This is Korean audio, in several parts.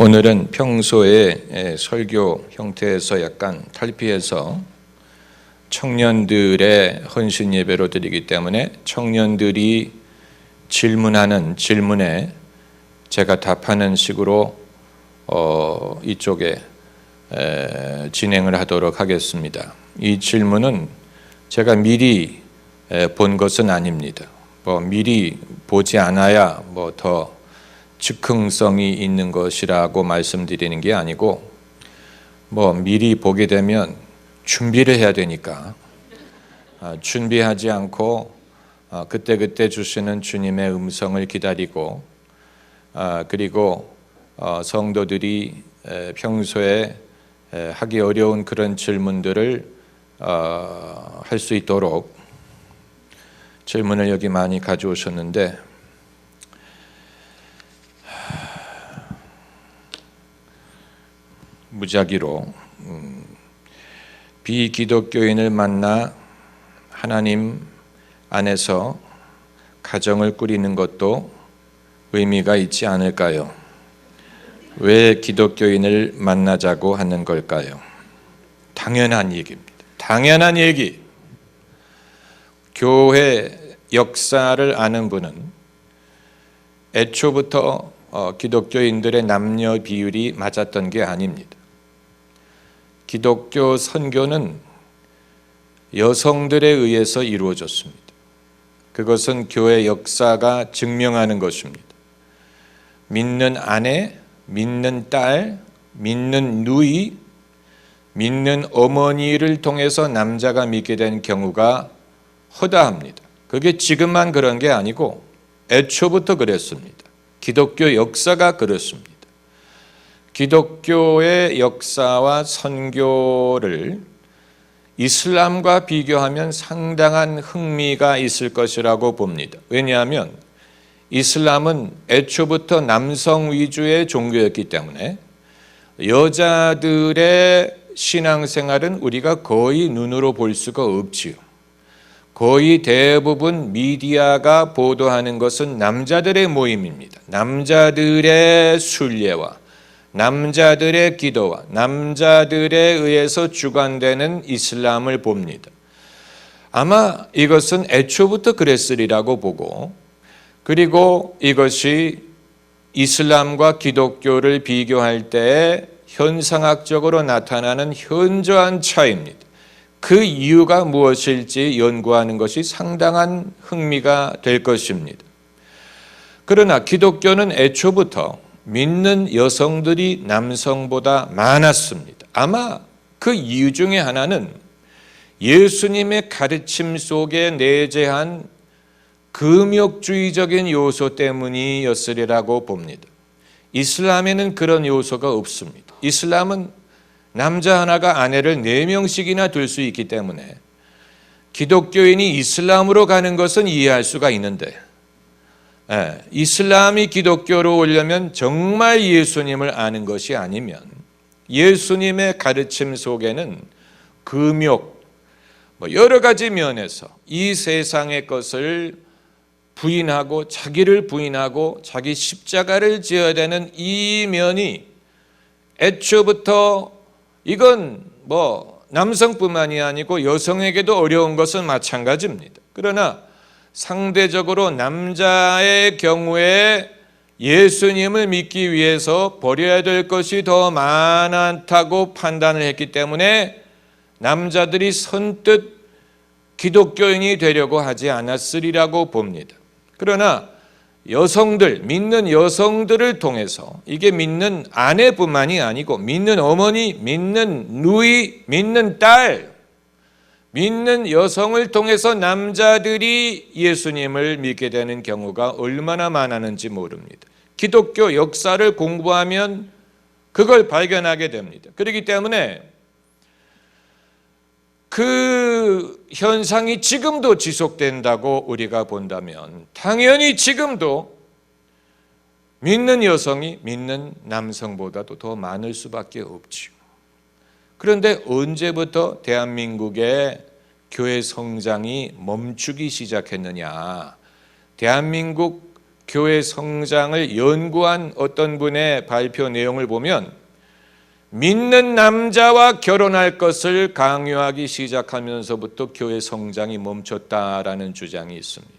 오늘은 평소에 설교 형태에서 약간 탈피해서 청년들의 헌신 예배로 드리기 때문에 청년들이 질문하는 질문에 제가 답하는 식으로 이쪽에 진행을 하도록 하겠습니다. 이 질문은 제가 미리 본 것은 아닙니다. 미리 보지 않아야 더 즉흥성이 있는 것이라고 말씀드리는 게 아니고 미리 보게 되면 준비를 해야 되니까 준비하지 않고 그때그때 주시는 주님의 음성을 기다리고 그리고 성도들이 평소에 하기 어려운 그런 질문들을 할 수 있도록 질문을 여기 많이 가져오셨는데 무작위로 비기독교인을 만나 하나님 안에서 가정을 꾸리는 것도 의미가 있지 않을까요? 왜 기독교인을 만나자고 하는 걸까요? 당연한 얘기입니다. 당연한 얘기. 교회 역사를 아는 분은 애초부터 기독교인들의 남녀 비율이 맞았던 게 아닙니다. 기독교 선교는 여성들에 의해서 이루어졌습니다. 그것은 교회 역사가 증명하는 것입니다. 믿는 아내, 믿는 딸, 믿는 누이, 믿는 어머니를 통해서 남자가 믿게 된 경우가 허다합니다. 그게 지금만 그런 게 아니고 애초부터 그랬습니다. 기독교 역사가 그렇습니다. 기독교의 역사와 선교를 이슬람과 비교하면 상당한 흥미가 있을 것이라고 봅니다. 왜냐하면 이슬람은 애초부터 남성 위주의 종교였기 때문에 여자들의 신앙생활은 우리가 거의 눈으로 볼 수가 없지요. 거의 대부분 미디어가 보도하는 것은 남자들의 모임입니다. 남자들의 순례와 남자들의 기도와 남자들에 의해서 주관되는 이슬람을 봅니다. 아마 이것은 애초부터 그랬으리라고 보고, 그리고 이것이 이슬람과 기독교를 비교할 때 현상학적으로 나타나는 현저한 차이입니다. 그 이유가 무엇일지 연구하는 것이 상당한 흥미가 될 것입니다. 그러나 기독교는 애초부터 믿는 여성들이 남성보다 많았습니다. 아마 그 이유 중에 하나는 예수님의 가르침 속에 내재한 금욕주의적인 요소 때문이었으리라고 봅니다. 이슬람에는 그런 요소가 없습니다. 이슬람은 남자 하나가 아내를 4명씩이나 둘 수 있기 때문에 기독교인이 이슬람으로 가는 것은 이해할 수가 있는데, 이슬람이 기독교로 오려면 정말 예수님을 아는 것이 아니면 예수님의 가르침 속에는 금욕, 여러 가지 면에서 이 세상의 것을 부인하고 자기를 부인하고 자기 십자가를 지어야 되는 이 면이 애초부터 이건 남성뿐만이 아니고 여성에게도 어려운 것은 마찬가지입니다. 그러나 상대적으로 남자의 경우에 예수님을 믿기 위해서 버려야 될 것이 더 많다고 판단을 했기 때문에 남자들이 선뜻 기독교인이 되려고 하지 않았으리라고 봅니다. 그러나 여성들, 믿는 여성들을 통해서, 이게 믿는 아내뿐만이 아니고 믿는 어머니, 믿는 누이, 믿는 딸, 믿는 여성을 통해서 남자들이 예수님을 믿게 되는 경우가 얼마나 많았는지 모릅니다. 기독교 역사를 공부하면 그걸 발견하게 됩니다. 그렇기 때문에 그 현상이 지금도 지속된다고 우리가 본다면 당연히 지금도 믿는 여성이 믿는 남성보다도 더 많을 수밖에 없지요. 그런데 언제부터 대한민국의 교회 성장이 멈추기 시작했느냐? 대한민국 교회 성장을 연구한 어떤 분의 발표 내용을 보면 믿는 남자와 결혼할 것을 강요하기 시작하면서부터 교회 성장이 멈췄다라는 주장이 있습니다.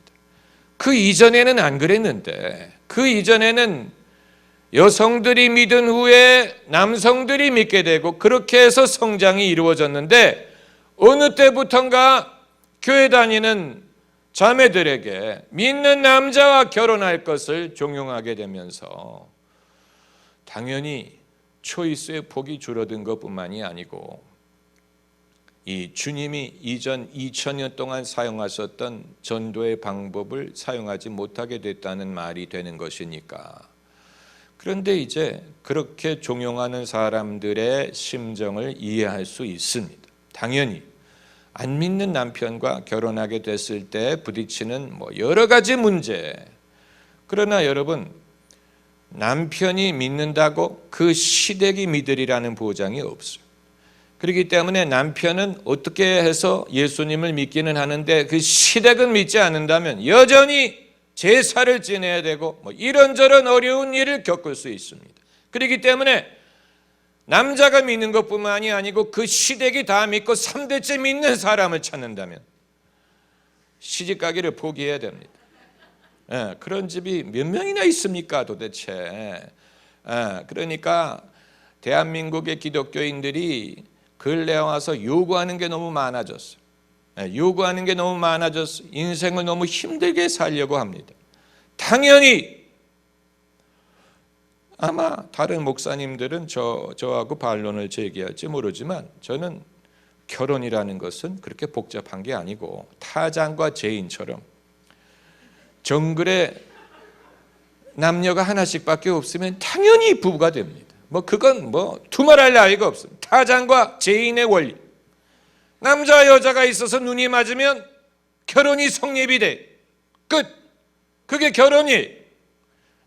그 이전에는 안 그랬는데, 그 이전에는 여성들이 믿은 후에 남성들이 믿게 되고 그렇게 해서 성장이 이루어졌는데, 어느 때부턴가 교회 다니는 자매들에게 믿는 남자와 결혼할 것을 종용하게 되면서 당연히 초이스의 폭이 줄어든 것뿐만이 아니고 이 주님이 이전 2000년 동안 사용하셨던 전도의 방법을 사용하지 못하게 됐다는 말이 되는 것이니까. 그런데 이제 그렇게 종용하는 사람들의 심정을 이해할 수 있습니다. 당연히 안 믿는 남편과 결혼하게 됐을 때 부딪히는 여러 가지 문제. 그러나 여러분, 남편이 믿는다고 그 시댁이 믿으리라는 보장이 없어요. 그렇기 때문에 남편은 어떻게 해서 예수님을 믿기는 하는데 그 시댁은 믿지 않는다면 여전히 제사를 지내야 되고 이런저런 어려운 일을 겪을 수 있습니다. 그렇기 때문에 남자가 믿는 것뿐만이 아니고 그 시댁이 다 믿고 3대째 믿는 사람을 찾는다면 시집가기를 포기해야 됩니다. 그런 집이 몇 명이나 있습니까 도대체. 그러니까 대한민국의 기독교인들이 근래에 와서 요구하는 게 너무 많아졌어요. 요구하는 게 너무 많아져서 인생을 너무 힘들게 살려고 합니다. 당연히 아마 다른 목사님들은 저하고 반론을 제기할지 모르지만 저는 결혼이라는 것은 그렇게 복잡한 게 아니고 타잔과 제인처럼 정글에 남녀가 하나씩밖에 없으면 당연히 부부가 됩니다. 그건 두말할 나위가 없습니다. 타잔과 제인의 원리. 남자 여자가 있어서 눈이 맞으면 결혼이 성립이 돼. 끝. 그게 결혼이.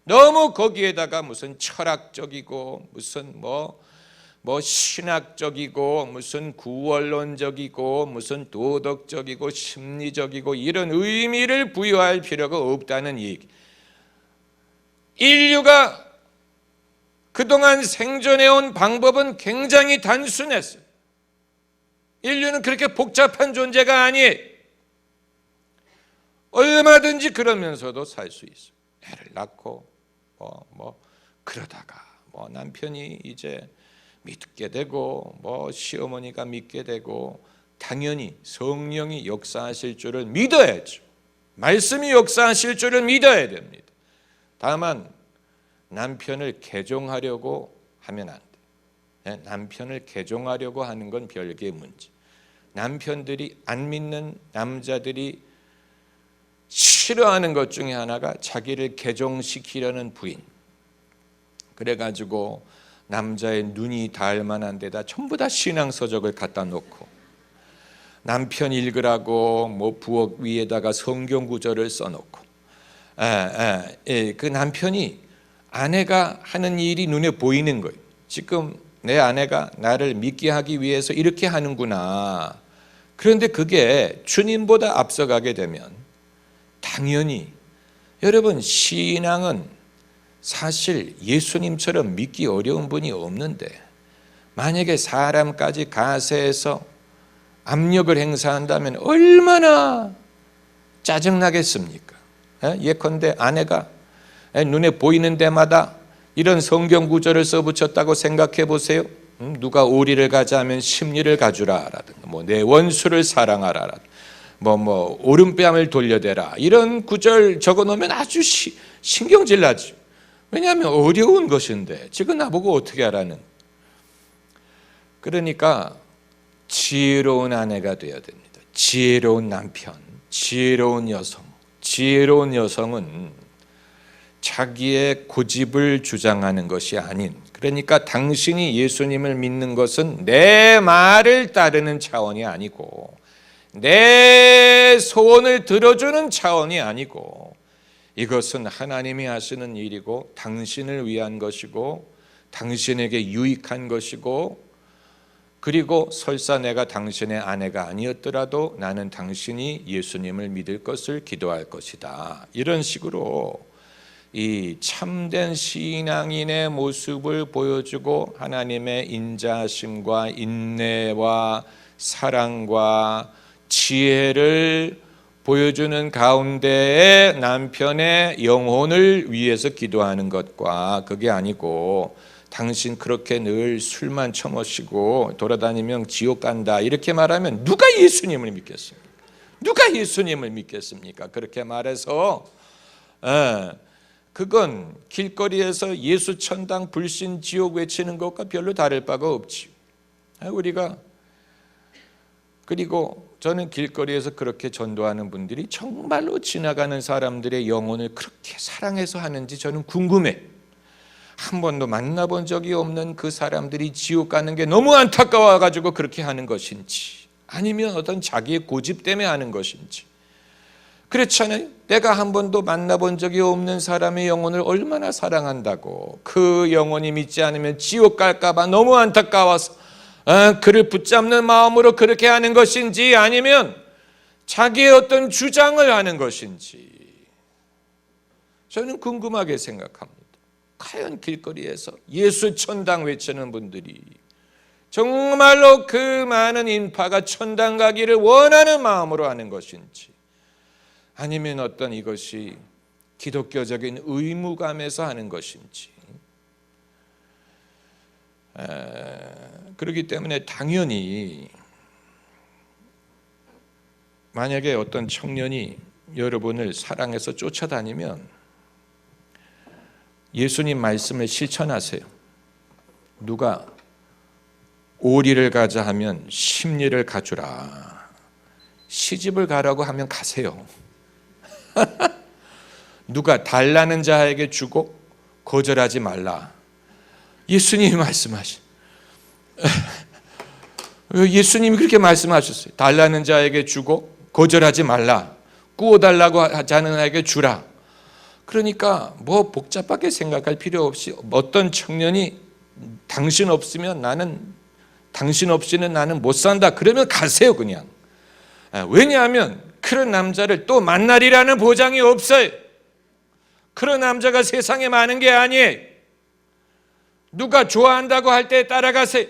너무 거기에다가 무슨 철학적이고 무슨 신학적이고 무슨 구원론적이고 무슨 도덕적이고 심리적이고 이런 의미를 부여할 필요가 없다는 얘기. 인류가 그동안 생존해온 방법은 굉장히 단순했어요. 인류는 그렇게 복잡한 존재가 아니에요. 얼마든지 그러면서도 살 수 있어요. 애를 낳고 그러다가 남편이 이제 믿게 되고 시어머니가 믿게 되고 당연히 성령이 역사하실 줄을 믿어야죠. 말씀이 역사하실 줄을 믿어야 됩니다. 다만 남편을 개종하려고 하면 안 돼. 남편을 개종하려고 하는 건 별개의 문제. 남편들이 안 믿는 남자들이 싫어하는 것 중에 하나가 자기를 개종시키려는 부인. 그래가지고 남자의 눈이 닿을 만한 데다 전부 다 신앙서적을 갖다 놓고 남편 읽으라고 부엌 위에다가 성경 구절을 써놓고 그 남편이 아내가 하는 일이 눈에 보이는 거예요. 지금 내 아내가 나를 믿게 하기 위해서 이렇게 하는구나. 그런데 그게 주님보다 앞서가게 되면 당연히 여러분 신앙은 사실 예수님처럼 믿기 어려운 분이 없는데 만약에 사람까지 가세해서 압력을 행사한다면 얼마나 짜증나겠습니까? 예컨대 아내가 눈에 보이는 데마다 이런 성경 구절을 써붙였다고 생각해 보세요. 누가 오리를 가자면 십리를 가주라 라든가 내 원수를 사랑하라 라든가 오른뺨을 돌려대라 이런 구절 적어놓으면 아주 신경질 나죠. 왜냐하면 어려운 것인데 지금 나보고 어떻게 하라는. 그러니까 지혜로운 아내가 되어야 됩니다. 지혜로운 남편, 지혜로운 여성. 지혜로운 여성은 자기의 고집을 주장하는 것이 아닌, 그러니까 당신이 예수님을 믿는 것은 내 말을 따르는 차원이 아니고 내 소원을 들어주는 차원이 아니고 이것은 하나님이 하시는 일이고 당신을 위한 것이고 당신에게 유익한 것이고 그리고 설사 내가 당신의 아내가 아니었더라도 나는 당신이 예수님을 믿을 것을 기도할 것이다. 이런 식으로 이 참된 신앙인의 모습을 보여주고 하나님의 인자하심과 인내와 사랑과 지혜를 보여주는 가운데에 남편의 영혼을 위해서 기도하는 것과 그게 아니고 당신 그렇게 늘 술만 처마시고 돌아다니면 지옥 간다 이렇게 말하면 누가 예수님을 믿겠습니까? 누가 예수님을 믿겠습니까? 그렇게 말해서 그건 길거리에서 예수 천당 불신 지옥 외치는 것과 별로 다를 바가 없지. 우리가 그리고 저는 길거리에서 그렇게 전도하는 분들이 정말로 지나가는 사람들의 영혼을 그렇게 사랑해서 하는지 저는 궁금해. 한 번도 만나본 적이 없는 그 사람들이 지옥 가는 게 너무 안타까워가지고 그렇게 하는 것인지 아니면 어떤 자기의 고집 때문에 하는 것인지 그렇잖아요. 내가 한 번도 만나본 적이 없는 사람의 영혼을 얼마나 사랑한다고 그 영혼이 믿지 않으면 지옥 갈까 봐 너무 안타까워서 그를 붙잡는 마음으로 그렇게 하는 것인지 아니면 자기의 어떤 주장을 하는 것인지 저는 궁금하게 생각합니다. 과연 길거리에서 예수 천당 외치는 분들이 정말로 그 많은 인파가 천당 가기를 원하는 마음으로 하는 것인지 아니면 어떤 이것이 기독교적인 의무감에서 하는 것인지 그렇기 때문에 당연히 만약에 어떤 청년이 여러분을 사랑해서 쫓아다니면 예수님 말씀을 실천하세요. 누가 오리를 가자 하면 십리를 가주라. 시집을 가라고 하면 가세요. 누가 달라는 자에게 주고 거절하지 말라. 예수님이 말씀하신 예수님이 그렇게 말씀하셨어요. 달라는 자에게 주고 거절하지 말라. 구워달라고 하자는 자에게 주라. 그러니까 뭐 복잡하게 생각할 필요 없이 어떤 청년이 당신 없으면 당신 없이는 나는 못 산다 그러면 가세요 그냥. 왜냐하면 그런 남자를 또 만나리라는 보장이 없어요. 그런 남자가 세상에 많은 게 아니에요. 누가 좋아한다고 할 때 따라가세요.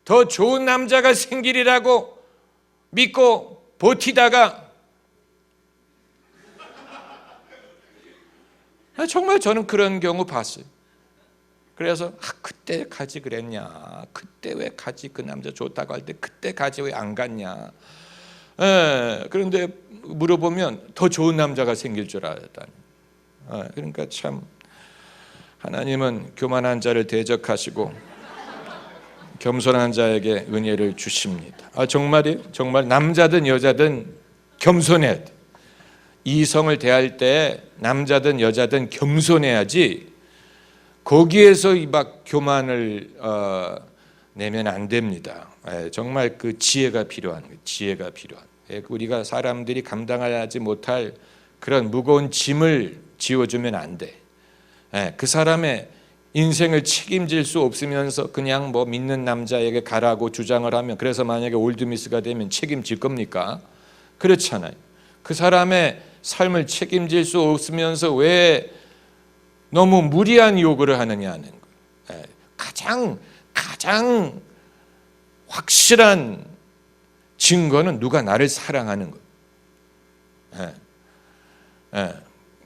더 좋은 남자가 생기리라고 믿고 버티다가 정말 저는 그런 경우 봤어요. 그래서 그때 가지 그랬냐, 그때 왜 가지, 그 남자 좋다고 할 때 그때 가지 왜 안 갔냐. 그런데 물어보면 더 좋은 남자가 생길 줄 알았다니. 그러니까 참 하나님은 교만한 자를 대적하시고 겸손한 자에게 은혜를 주십니다. 정말이에요? 정말 남자든 여자든 겸손해야 돼. 이성을 대할 때 남자든 여자든 겸손해야지 거기에서 막 교만을 내면 안 됩니다. 정말 그 지혜가 필요한 거예요. 지혜가 필요한. 우리가 사람들이 감당하지 못할 그런 무거운 짐을 지워주면 안 돼. 그 사람의 인생을 책임질 수 없으면서 그냥 뭐 믿는 남자에게 가라고 주장을 하면 그래서 만약에 올드미스가 되면 책임질 겁니까? 그렇잖아요. 그 사람의 삶을 책임질 수 없으면서 왜 너무 무리한 요구를 하느냐는 거예요. 가장 확실한 증거는 누가 나를 사랑하는 거예요.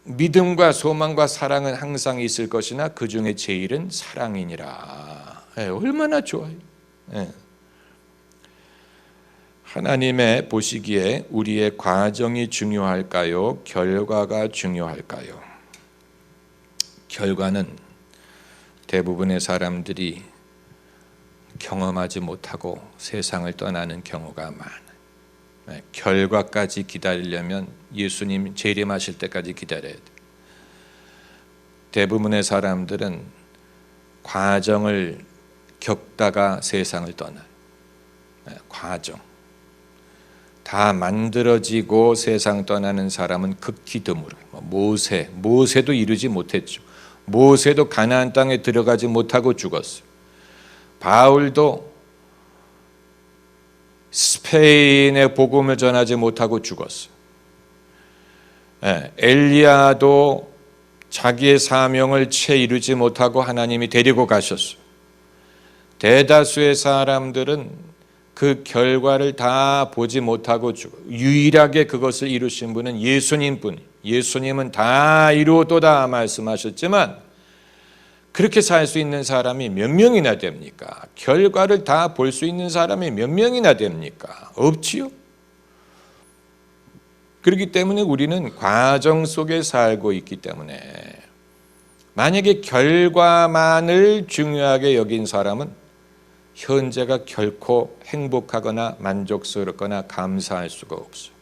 믿음과 소망과 사랑은 항상 있을 것이나 그 중에 제일은 사랑이니라. 얼마나 좋아요. 하나님의 보시기에 우리의 과정이 중요할까요? 결과가 중요할까요? 결과는 대부분의 사람들이 경험하지 못하고 세상을 떠나는 경우가 많아요. 결과까지 기다리려면 예수님 재림하실 때까지 기다려야 돼요. 대부분의 사람들은 과정을 겪다가 세상을 떠나요. 과정. 다 만들어지고 세상 떠나는 사람은 극히 드물어요. 모세도 이루지 못했죠. 모세도 가나안 땅에 들어가지 못하고 죽었어요. 바울도 스페인의 복음을 전하지 못하고 죽었어요. 엘리야도 자기의 사명을 채 이루지 못하고 하나님이 데리고 가셨어요. 대다수의 사람들은 그 결과를 다 보지 못하고 죽어. 유일하게 그것을 이루신 분은 예수님뿐. 예수님은 다 이루었도다 말씀하셨지만 그렇게 살 수 있는 사람이 몇 명이나 됩니까? 결과를 다 볼 수 있는 사람이 몇 명이나 됩니까? 없지요. 그렇기 때문에 우리는 과정 속에 살고 있기 때문에 만약에 결과만을 중요하게 여긴 사람은 현재가 결코 행복하거나 만족스럽거나 감사할 수가 없어요.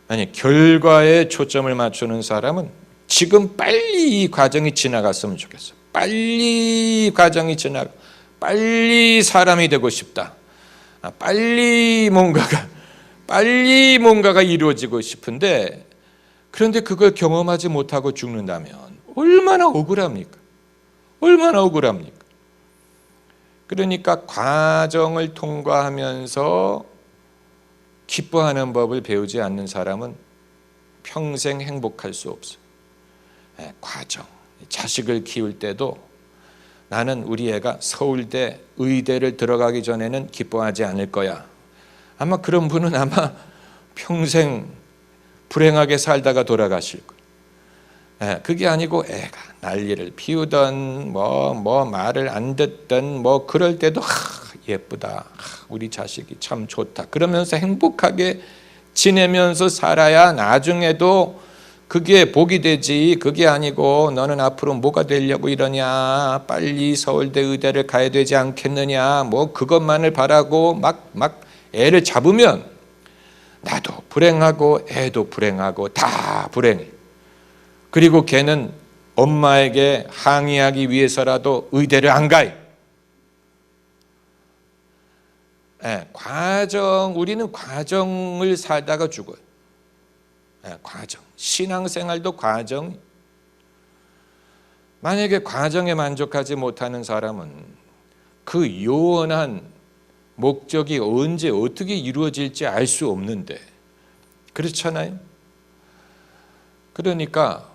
만약 결과에 초점을 맞추는 사람은 지금 빨리 이 과정이 지나갔으면 좋겠어요. 빨리 과정이 지나가, 빨리 사람이 되고 싶다. 빨리 뭔가가 이루어지고 싶은데 그런데 그걸 경험하지 못하고 죽는다면 얼마나 억울합니까? 얼마나 억울합니까? 그러니까 과정을 통과하면서 기뻐하는 법을 배우지 않는 사람은 평생 행복할 수 없어요. 과정, 자식을 키울 때도 나는 우리 애가 서울대, 의대를 들어가기 전에는 기뻐하지 않을 거야. 아마 그런 분은 아마 평생 불행하게 살다가 돌아가실 거예요. 그게 아니고 애가 난리를 피우던 뭐 말을 안 듣던 뭐 그럴 때도 예쁘다. 우리 자식이 참 좋다. 그러면서 행복하게 지내면서 살아야 나중에도 그게 복이 되지. 그게 아니고 너는 앞으로 뭐가 되려고 이러냐. 빨리 서울대 의대를 가야 되지 않겠느냐. 뭐 그것만을 바라고 막 애를 잡으면 나도 불행하고 애도 불행하고 다 불행해. 그리고 걔는 엄마에게 항의하기 위해서라도 의대를 안 가요. 우리는 과정을 살다가 죽어요. 과정. 신앙생활도 과정. 만약에 과정에 만족하지 못하는 사람은 그 요원한 목적이 언제 어떻게 이루어질지 알 수 없는데 그렇잖아요. 그러니까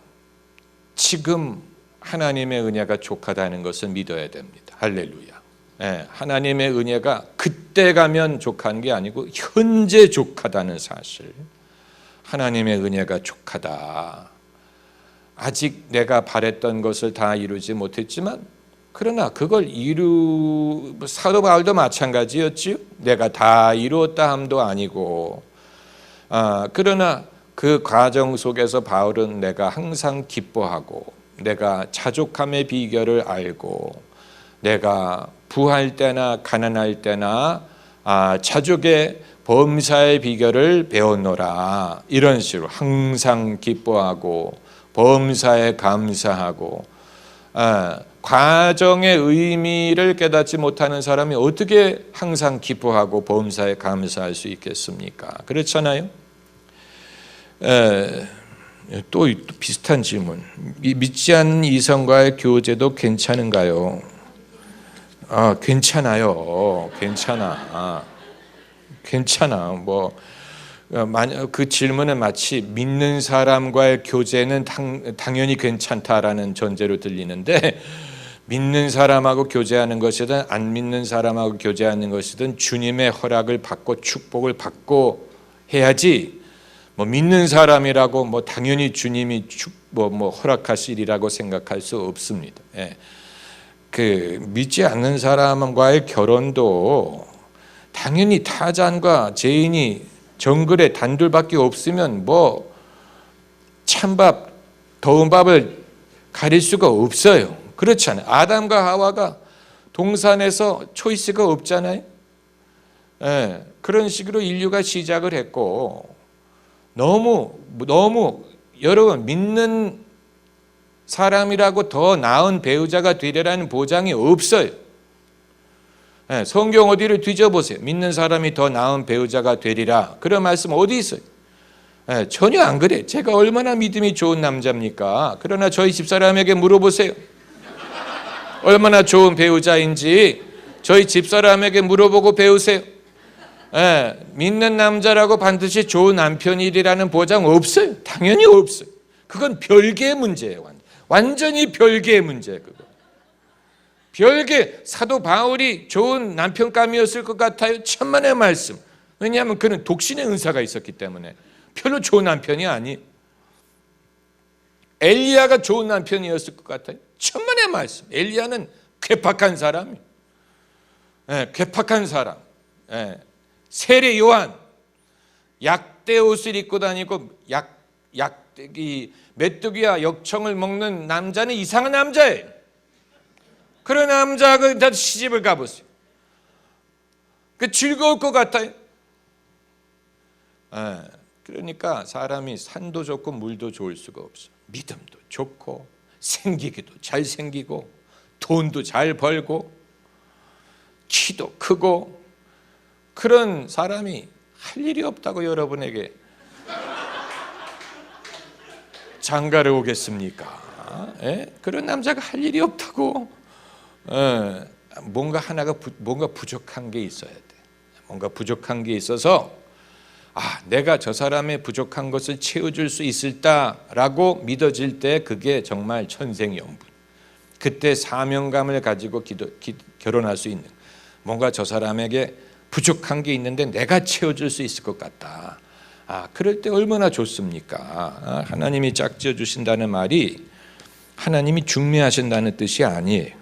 지금 하나님의 은혜가 족하다는 것을 믿어야 됩니다. 할렐루야. 하나님의 은혜가 그때 가면 족한 게 아니고 현재 족하다는 사실. 하나님의 은혜가 족하다. 아직 내가 바랬던 것을 다 이루지 못했지만 그러나 그걸 사도 바울도 마찬가지였지요. 내가 다 이루었다 함도 아니고 그러나 그 과정 속에서 바울은 내가 항상 기뻐하고 내가 자족함의 비결을 알고 내가 부할 때나 가난할 때나 자족의 범사의 비결을 배웠노라. 이런 식으로 항상 기뻐하고 범사에 감사하고 과정의 의미를 깨닫지 못하는 사람이 어떻게 항상 기뻐하고 범사에 감사할 수 있겠습니까? 그렇잖아요. 또 비슷한 질문. 믿지 않는 이성과의 교제도 괜찮은가요? 괜찮아요. 괜찮아. 그 질문은 마치 믿는 사람과의 교제는 당연히 괜찮다라는 전제로 들리는데 믿는 사람하고 교제하는 것이든 안 믿는 사람하고 교제하는 것이든 주님의 허락을 받고 축복을 받고 해야지 믿는 사람이라고 당연히 주님이 허락하시리라고 생각할 수 없습니다. 믿지 않는 사람과의 결혼도 당연히 타잔과 죄인이 정글에 단둘밖에 없으면 찬밥, 더운 밥을 가릴 수가 없어요. 그렇잖아요. 아담과 하와가 동산에서 초이스가 없잖아요. 그런 식으로 인류가 시작을 했고 너무 여러분 믿는 사람이라고 더 나은 배우자가 되리라는 보장이 없어요. 성경 어디를 뒤져보세요. 믿는 사람이 더 나은 배우자가 되리라. 그런 말씀 어디 있어요? 전혀 안 그래. 제가 얼마나 믿음이 좋은 남자입니까? 그러나 저희 집사람에게 물어보세요. 얼마나 좋은 배우자인지 저희 집사람에게 물어보고 배우세요. 믿는 남자라고 반드시 좋은 남편이라는 보장 없어요. 당연히 없어요. 그건 별개의 문제예요. 완전히 별개의 문제예요. 그거. 별개. 사도 바울이 좋은 남편감이었을 것 같아요. 천만의 말씀. 왜냐하면 그는 독신의 은사가 있었기 때문에. 별로 좋은 남편이 아니에요. 엘리야가 좋은 남편이었을 것 같아요. 천만의 말씀. 엘리야는 괴팍한 사람이에요. 괴팍한 사람. 세례 요한. 약대 옷을 입고 다니고 메뚜기와 역청을 먹는 남자는 이상한 남자예요. 그런 남자가 시집을 가보세요. 그 즐거울 것 같아요. 그러니까 사람이 산도 좋고 물도 좋을 수가 없어. 믿음도 좋고 생기기도 잘 생기고 돈도 잘 벌고 키도 크고 그런 사람이 할 일이 없다고 여러분에게 장가를 오겠습니까? 그런 남자가 할 일이 없다고. 뭔가 부족한 게 있어야 돼. 뭔가 부족한 게 있어서 내가 저 사람의 부족한 것을 채워줄 수 있을다라고 믿어질 때 그게 정말 천생연분. 그때 사명감을 가지고 결혼할 수 있는, 뭔가 저 사람에게 부족한 게 있는데 내가 채워줄 수 있을 것 같다. 그럴 때 얼마나 좋습니까? 하나님이 짝지어 주신다는 말이 하나님이 중매하신다는 뜻이 아니에요.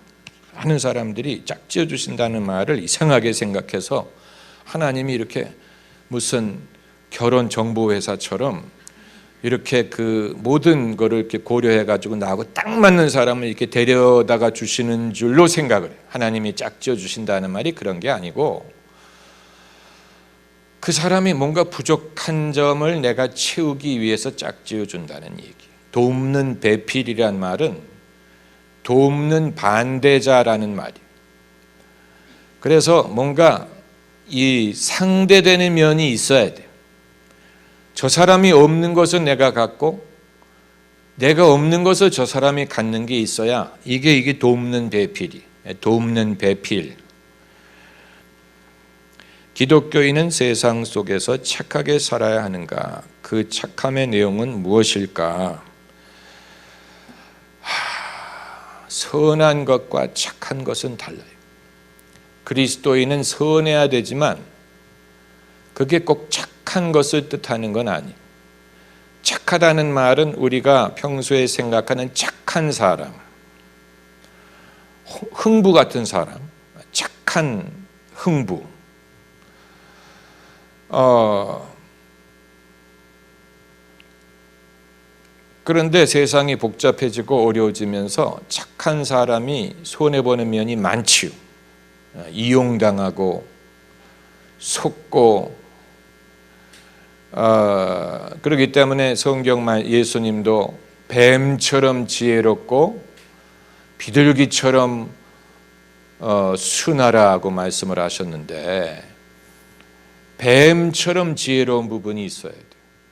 하는 사람들이 짝지어 주신다는 말을 이상하게 생각해서 하나님이 이렇게 무슨 결혼 정보 회사처럼 이렇게 그 모든 거를 이렇게 고려해 가지고 나하고 딱 맞는 사람을 이렇게 데려다가 주시는 줄로 생각을 해요. 하나님이 짝지어 주신다는 말이 그런 게 아니고 그 사람이 뭔가 부족한 점을 내가 채우기 위해서 짝지어 준다는 얘기. 돕는 배필이란 말은 돕는 반대자라는 말이에요. 그래서 뭔가 이 상대되는 면이 있어야 돼요. 저 사람이 없는 것을 내가 갖고 내가 없는 것을 저 사람이 갖는 게 있어야 이게 돕는 배필이, 돕는 배필. 기독교인은 세상 속에서 착하게 살아야 하는가? 그 착함의 내용은 무엇일까? 선한 것과 착한 것은 달라요. 그리스도인은 선해야 되지만 그게 꼭 착한 것을 뜻하는 건 아니에요. 착하다는 말은 우리가 평소에 생각하는 착한 사람, 흥부 같은 사람, 착한 흥부. 그런데 세상이 복잡해지고 어려워지면서 착한 사람이 손해보는 면이 많지요. 이용당하고 속고 그렇기 때문에 성경 예수님도 뱀처럼 지혜롭고 비둘기처럼 순하라고 말씀을 하셨는데 뱀처럼 지혜로운 부분이 있어야 돼요.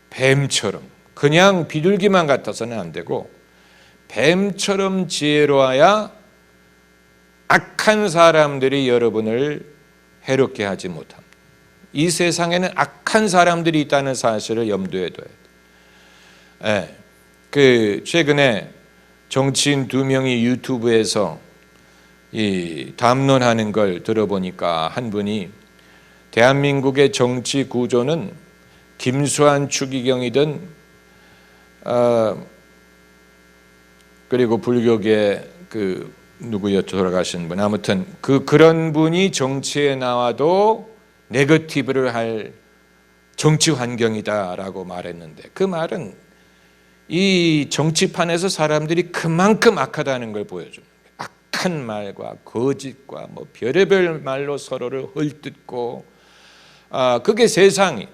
뱀처럼. 그냥 비둘기만 같아서는 안 되고 뱀처럼 지혜로워야 악한 사람들이 여러분을 해롭게 하지 못합니다. 이 세상에는 악한 사람들이 있다는 사실을 염두에 둬야 돼요. 최근에 정치인 2명이 유튜브에서 이 담론하는 걸 들어보니까 한 분이 대한민국의 정치 구조는 김수환 추기경이든 그리고 불교계 돌아가신 분, 아무튼 그런 분이 정치에 나와도 네거티브를 할 정치 환경이다라고 말했는데 그 말은 이 정치판에서 사람들이 그만큼 악하다는 걸 보여줍니다. 악한 말과 거짓과 뭐 별의별 말로 서로를 헐뜯고 그게 세상이.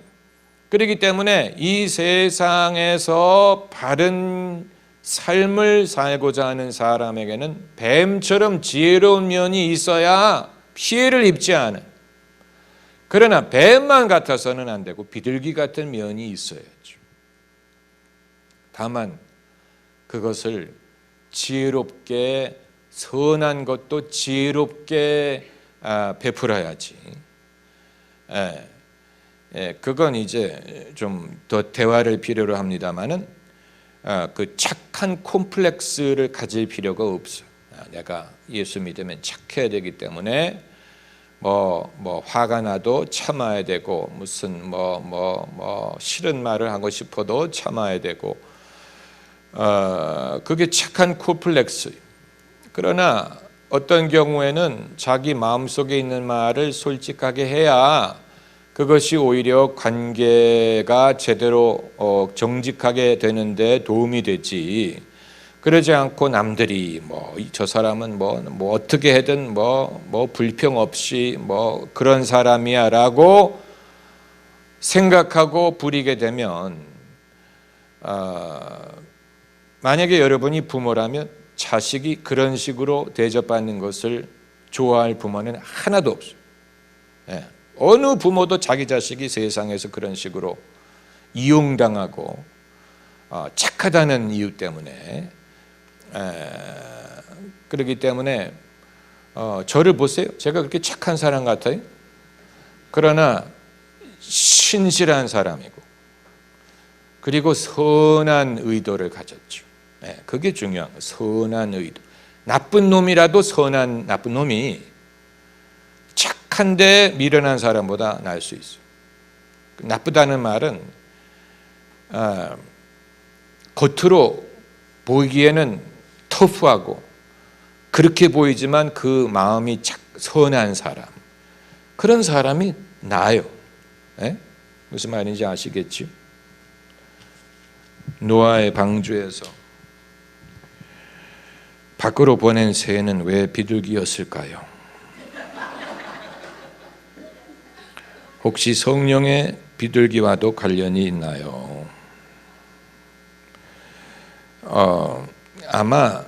그렇기 때문에 이 세상에서 바른 삶을 살고자 하는 사람에게는 뱀처럼 지혜로운 면이 있어야 피해를 입지 않아요. 그러나 뱀만 같아서는 안 되고 비둘기 같은 면이 있어야죠. 다만 그것을 지혜롭게, 선한 것도 지혜롭게 베풀어야지. 그건 이제 좀 더 대화를 필요로 합니다마는 그 착한 콤플렉스를 가질 필요가 없어. 내가 예수 믿으면 착해야 되기 때문에 뭐 화가 나도 참아야 되고, 무슨 싫은 말을 하고 싶어도 참아야 되고, 그게 착한 콤플렉스. 그러나 어떤 경우에는 자기 마음속에 있는 말을 솔직하게 해야 그것이 오히려 관계가 제대로 정직하게 되는데 도움이 되지. 그러지 않고 남들이 저 사람은 뭐 어떻게 해든 뭐 불평 없이 그런 사람이야라고 생각하고 부리게 되면, 만약에 여러분이 부모라면 자식이 그런 식으로 대접받는 것을 좋아할 부모는 하나도 없어요. 어느 부모도 자기 자식이 세상에서 그런 식으로 이용당하고 착하다는 이유 때문에, 그렇기 때문에 저를 보세요. 제가 그렇게 착한 사람 같아요? 그러나 신실한 사람이고, 그리고 선한 의도를 가졌죠. 그게 중요한 거예요. 선한 의도. 나쁜 놈이라도 나쁜 놈이 착한데 미련한 사람보다 나을 수 있어요. 나쁘다는 말은 겉으로 보이기에는 터프하고 그렇게 보이지만 그 마음이 선한 사람, 그런 사람이 나아요. 무슨 말인지 아시겠죠? 노아의 방주에서 밖으로 보낸 새는 왜 비둘기였을까요? 혹시 성령의 비둘기와도 관련이 있나요? 아마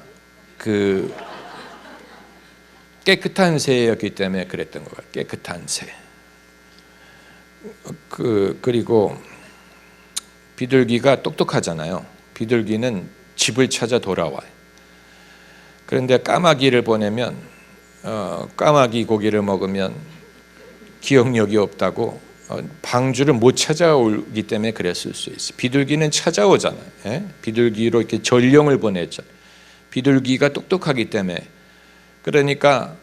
그 깨끗한 새였기 때문에 그랬던 것 같아요. 깨끗한 새. 그리고 비둘기가 똑똑하잖아요. 비둘기는 집을 찾아 돌아와요. 그런데 까마귀를 보내면 까마귀 고기를 먹으면 기억력이 없다고 방주를 못 찾아오기 때문에 그랬을 수 있어요. 비둘기는 찾아오잖아요. 비둘기로 이렇게 전령을 보냈죠. 비둘기가 똑똑하기 때문에. 그러니까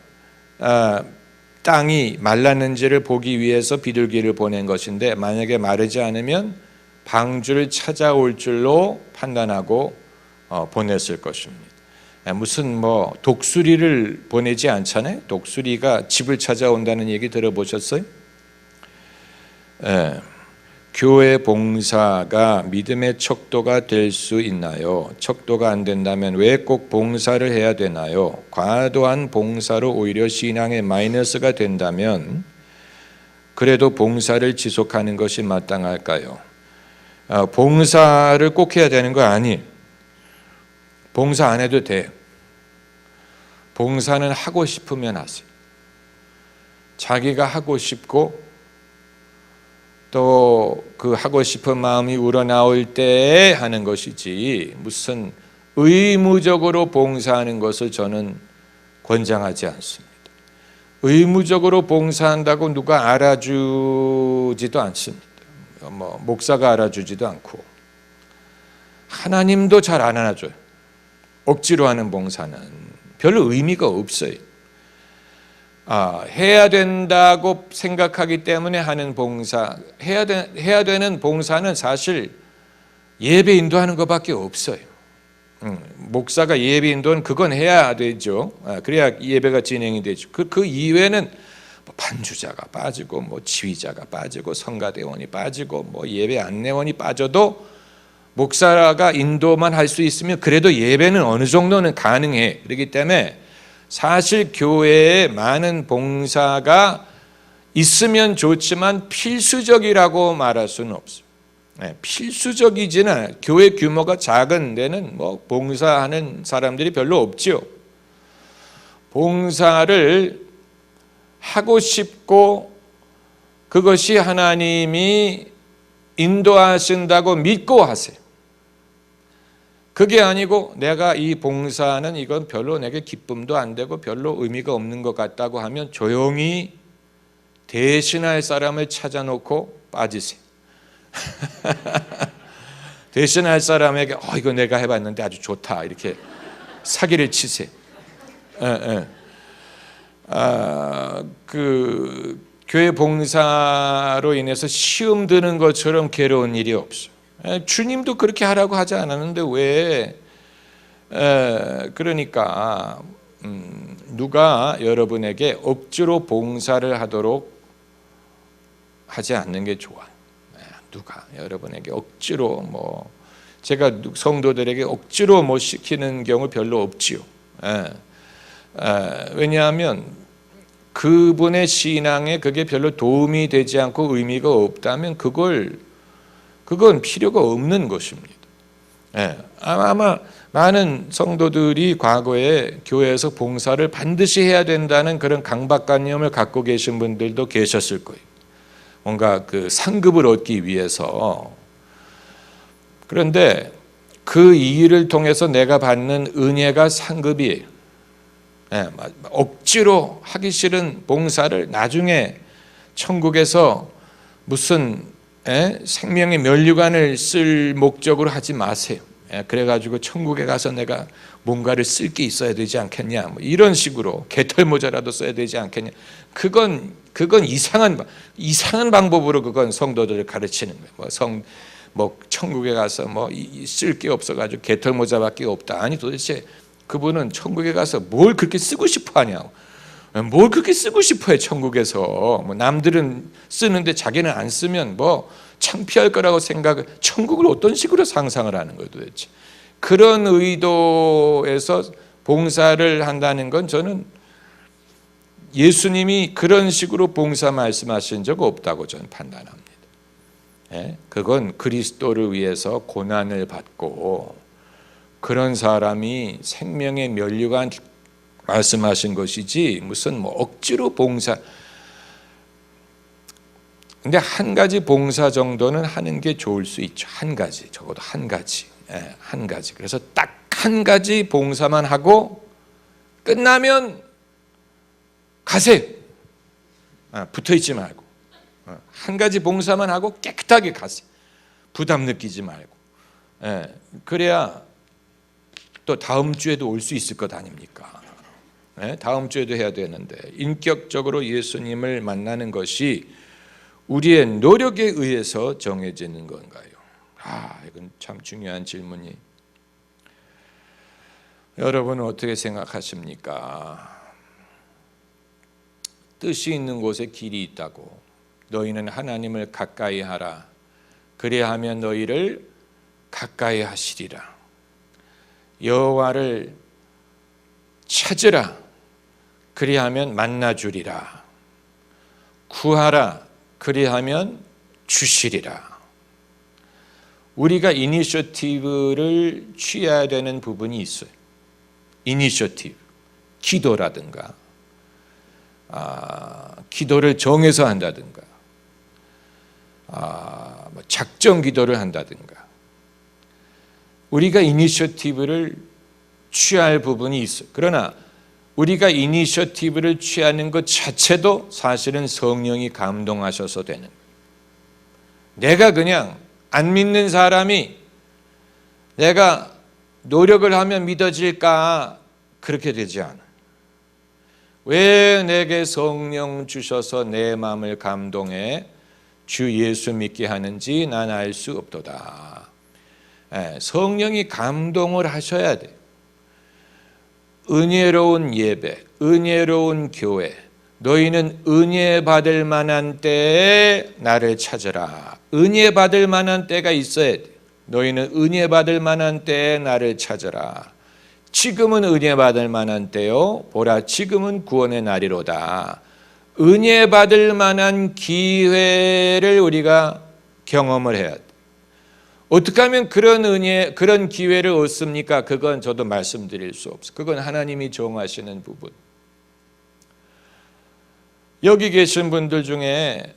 땅이 말랐는지를 보기 위해서 비둘기를 보낸 것인데, 만약에 마르지 않으면 방주를 찾아올 줄로 판단하고 보냈을 것입니다. 무슨 독수리를 보내지 않잖아요. 독수리가 집을 찾아온다는 얘기 들어보셨어요? 교회 봉사가 믿음의 척도가 될 수 있나요? 척도가 안 된다면 왜 꼭 봉사를 해야 되나요? 과도한 봉사로 오히려 신앙에 마이너스가 된다면 그래도 봉사를 지속하는 것이 마땅할까요? 봉사를 꼭 해야 되는 거 아니에요. 봉사 안 해도 돼요. 봉사는 하고 싶으면 하세요. 자기가 하고 싶고 또 그 하고 싶은 마음이 우러나올 때 하는 것이지, 무슨 의무적으로 봉사하는 것을 저는 권장하지 않습니다. 의무적으로 봉사한다고 누가 알아주지도 않습니다. 목사가 알아주지도 않고 하나님도 잘 안 알아줘요. 억지로 하는 봉사는 별로 의미가 없어요. 해야 된다고 생각하기 때문에 하는 봉사, 해야 되는 봉사는 사실 예배 인도하는 것밖에 없어요. 목사가 예배 인도는 그건 해야 되죠. 그래야 예배가 진행이 되죠. 그 이외에는 반주자가 빠지고 지휘자가 빠지고 성가대원이 빠지고 예배 안내원이 빠져도 목사가 인도만 할 수 있으면 그래도 예배는 어느 정도는 가능해. 그렇기 때문에 사실 교회에 많은 봉사가 있으면 좋지만 필수적이라고 말할 수는 없어요. 필수적이지는 않아요. 교회 규모가 작은 데는 봉사하는 사람들이 별로 없죠. 봉사를 하고 싶고 그것이 하나님이 인도하신다고 믿고 하세요. 그게 아니고 내가 이 봉사는 이건 별로 내게 기쁨도 안 되고 별로 의미가 없는 것 같다고 하면 조용히 대신할 사람을 찾아놓고 빠지세요. 대신할 사람에게 이거 내가 해봤는데 아주 좋다 이렇게 사기를 치세요. 그 교회 봉사로 인해서 시험 드는 것처럼 괴로운 일이 없어요. 주님도 그렇게 하라고 하지 않았는데 왜? 그러니까 누가 여러분에게 억지로 봉사를 하도록 하지 않는 게 좋아. 누가 여러분에게 억지로 제가 성도들에게 억지로 시키는 경우 별로 없지요. 왜냐하면 그분의 신앙에 그게 별로 도움이 되지 않고 의미가 없다면 그건 필요가 없는 것입니다. 아마 많은 성도들이 과거에 교회에서 봉사를 반드시 해야 된다는 그런 강박관념을 갖고 계신 분들도 계셨을 거예요. 뭔가 그 상급을 얻기 위해서. 그런데 그 일을 통해서 내가 받는 은혜가 상급이에요. 억지로 하기 싫은 봉사를 나중에 천국에서 무슨 생명의 면류관을 쓸 목적으로 하지 마세요. 그래가지고 천국에 가서 내가 뭔가를 쓸 게 있어야 되지 않겠냐, 이런 식으로 개털 모자라도 써야 되지 않겠냐. 그건 이상한 방법으로 그건 성도들을 가르치는 거예요. 천국에 가서 쓸 게 없어가지고 개털 모자밖에 없다. 아니 도대체 그분은 천국에 가서 뭘 그렇게 쓰고 싶어 하냐고. 뭘 그렇게 쓰고 싶어 해 천국에서. 남들은 쓰는데 자기는 안 쓰면 창피할 거라고 생각을, 천국을 어떤 식으로 상상을 하는 거예요 도대체. 그런 의도에서 봉사를 한다는 건 저는 예수님이 그런 식으로 봉사 말씀하신 적 없다고 저는 판단합니다. 그건 그리스도를 위해서 고난을 받고 그런 사람이 생명의 면류관 말씀하신 것이지 무슨 억지로 봉사. 근데 한 가지 봉사 정도는 하는 게 좋을 수 있죠. 한 가지, 적어도 한 가지. 한 가지. 그래서 딱 한 가지 봉사만 하고 끝나면 가세요. 붙어 있지 말고. 한 가지 봉사만 하고 깨끗하게 가세요. 부담 느끼지 말고. 그래야 또 다음 주에도 올 수 있을 것 아닙니까? 다음 주에도 해야 되는데 인격적으로 예수님을 만나는 것이 우리의 노력에 의해서 정해지는 건가요? 이건 참 중요한 질문이. 여러분은 어떻게 생각하십니까? 뜻이 있는 곳에 길이 있다고. 너희는 하나님을 가까이 하라. 그리하면 너희를 가까이 하시리라. 여호와를 찾으라. 그리하면 만나주리라. 구하라. 그리하면 주시리라. 우리가 이니셔티브를 취해야 되는 부분이 있어요. 이니셔티브, 기도라든가, 기도를 정해서 한다든가, 작정 기도를 한다든가. 우리가 이니셔티브를 취할 부분이 있어요. 그러나 우리가 이니셔티브를 취하는 것 자체도 사실은 성령이 감동하셔서 되는 거예요. 내가 그냥 안 믿는 사람이 내가 노력을 하면 믿어질까? 그렇게 되지 않아. 왜 내게 성령 주셔서 내 마음을 감동해 주 예수 믿게 하는지 난 알 수 없도다. 성령이 감동을 하셔야 돼. 은혜로운 예배, 은혜로운 교회, 너희는 은혜 받을 만한 때에 나를 찾으라. 은혜 받을 만한 때가 있어야 돼. 너희는 은혜 받을 만한 때에 나를 찾으라. 지금은 은혜 받을 만한 때요. 보라, 지금은 구원의 날이로다. 은혜 받을 만한 기회를 우리가 경험을 해야 돼. 어떻게 하면 그런 은혜, 그런 기회를 얻습니까? 그건 저도 말씀드릴 수 없어요. 그건 하나님이 정하시는 부분. 여기 계신 분들 중에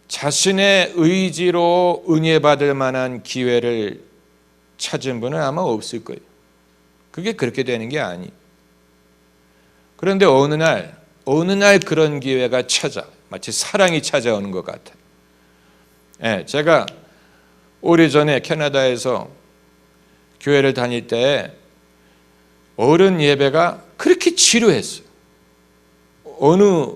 자신의 의지로 은혜 받을 만한 기회를 찾은 분은 아마 없을 거예요. 그게 그렇게 되는 게 아니에요. 그런데 어느 날 그런 기회가 마치 사랑이 찾아오는 것 같아요. 제가 오래전에 캐나다에서 교회를 다닐 때 어른 예배가 그렇게 지루했어요. 어느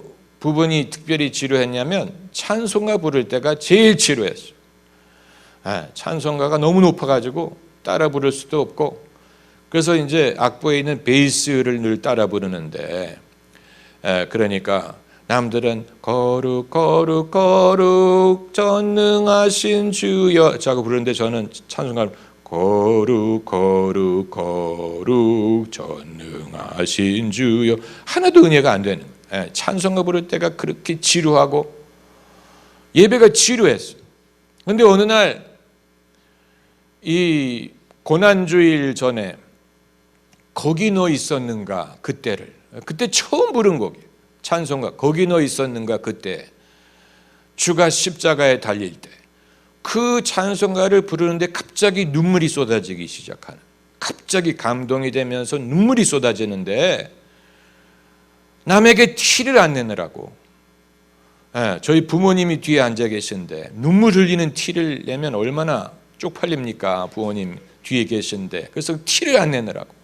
부분이 특별히 지루했냐면 찬송가 부를 때가 제일 지루했어요. 찬송가가 너무 높아가지고 따라 부를 수도 없고, 그래서 이제 악보에 있는 베이스를 늘 따라 부르는데, 그러니까 남들은 거룩 거룩 거룩 전능하신 주여 자고 부르는데 저는 찬송가를 거룩 거룩 거룩 전능하신 주여, 하나도 은혜가 안 되는 거예요. 찬송가 부를 때가 그렇게 지루하고 예배가 지루했어요. 그런데 어느 날 이 고난주일 전에 거기 너 있었는가, 그때 처음 부른 곡이에요. 찬송가 거기 너 있었는가, 그때 주가 십자가에 달릴 때 그 찬송가를 부르는데 갑자기 눈물이 쏟아지기 시작하는, 갑자기 감동이 되면서 눈물이 쏟아지는데 남에게 티를 안 내느라고, 저희 부모님이 뒤에 앉아 계신데 눈물 흘리는 티를 내면 얼마나 쪽팔립니까? 부모님 뒤에 계신데. 그래서 티를 안 내느라고.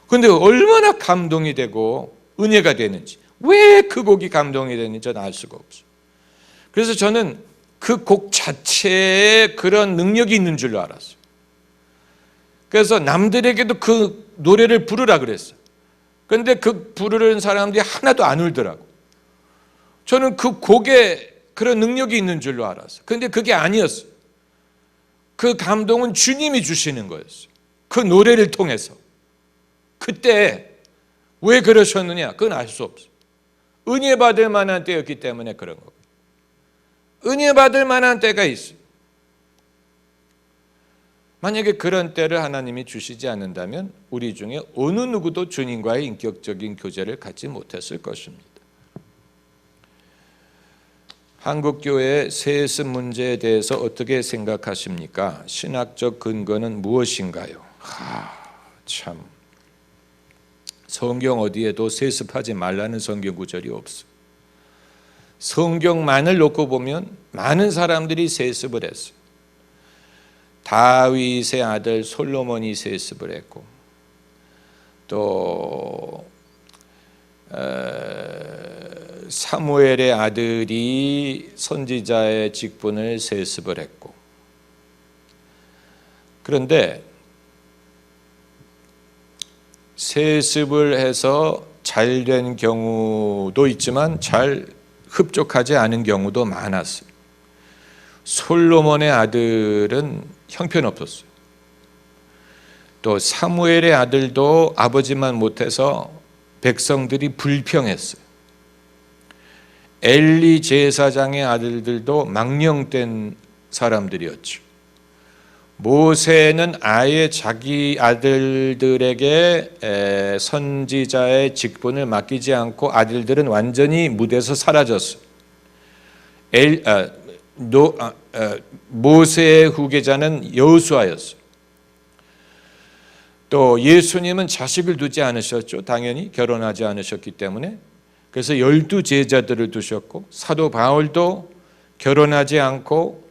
그런데 얼마나 감동이 되고 은혜가 되는지, 왜 그 곡이 감동이 되는지 저는 알 수가 없어요. 그래서 저는 그 곡 자체에 그런 능력이 있는 줄로 알았어요. 그래서 남들에게도 그 노래를 부르라 그랬어요. 그런데 그 부르는 사람들이 하나도 안 울더라고. 저는 그 곡에 그런 능력이 있는 줄로 알았어요. 그런데 그게 아니었어요. 그 감동은 주님이 주시는 거였어요. 그 노래를 통해서. 그때 왜 그러셨느냐? 그건 알 수 없어요. 은혜 받을 만한 때였기 때문에 그런 거예요. 은혜 받을 만한 때가 있어요. 만약에 그런 때를 하나님이 주시지 않는다면 우리 중에 어느 누구도 주님과의 인격적인 교제를 갖지 못했을 것입니다. 한국교회의 세습 문제에 대해서 어떻게 생각하십니까? 신학적 근거는 무엇인가요? 참, 성경 어디에도 세습하지 말라는 성경 구절이 없어요. 성경만을 놓고 보면 많은 사람들이 세습을 했어요. 다윗의 아들 솔로몬이 세습을 했고, 또 사무엘의 아들이 선지자의 직분을 세습을 했고, 그런데 세습을 해서 잘된 경우도 있지만 잘 흡족하지 않은 경우도 많았어요. 솔로몬의 아들은 형편없었어요. 또 사무엘의 아들도 아버지만 못해서 백성들이 불평했어요. 엘리 제사장의 아들들도 망령된 사람들이었죠. 모세는 아예 자기 아들들에게 선지자의 직분을 맡기지 않고 아들들은 완전히 무대에서 사라졌어요. 모세의 후계자는 여호수아였어요. 또 예수님은 자식을 두지 않으셨죠. 당연히 결혼하지 않으셨기 때문에. 그래서 12 제자들을 두셨고, 사도 바울도 결혼하지 않고,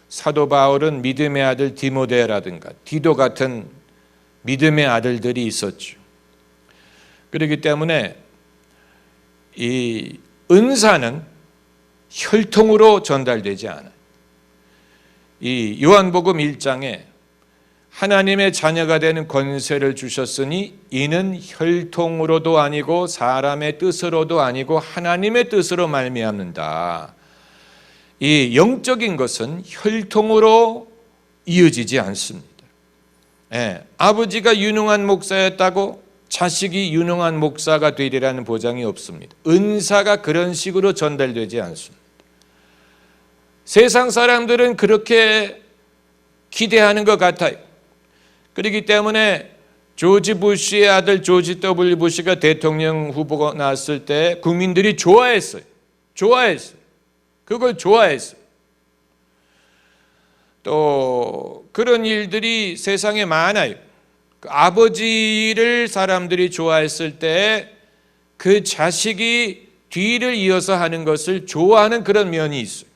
사도 바울은 믿음의 아들 디모데라든가 디도 같은 믿음의 아들들이 있었죠. 그렇기 때문에 이 은사는 혈통으로 전달되지 않아요. 이 요한복음 1장에 하나님의 자녀가 되는 권세를 주셨으니 이는 혈통으로도 아니고 사람의 뜻으로도 아니고 하나님의 뜻으로 말미암는다. 이 영적인 것은 혈통으로 이어지지 않습니다. 아버지가 유능한 목사였다고 자식이 유능한 목사가 되리라는 보장이 없습니다. 은사가 그런 식으로 전달되지 않습니다. 세상 사람들은 그렇게 기대하는 것 같아요. 그렇기 때문에 조지 부시의 아들 조지 W 부시가 대통령 후보가 나왔을 때 국민들이 좋아했어요. 그걸 좋아했어요. 또 그런 일들이 세상에 많아요. 아버지를 사람들이 좋아했을 때 그 자식이 뒤를 이어서 하는 것을 좋아하는 그런 면이 있어요.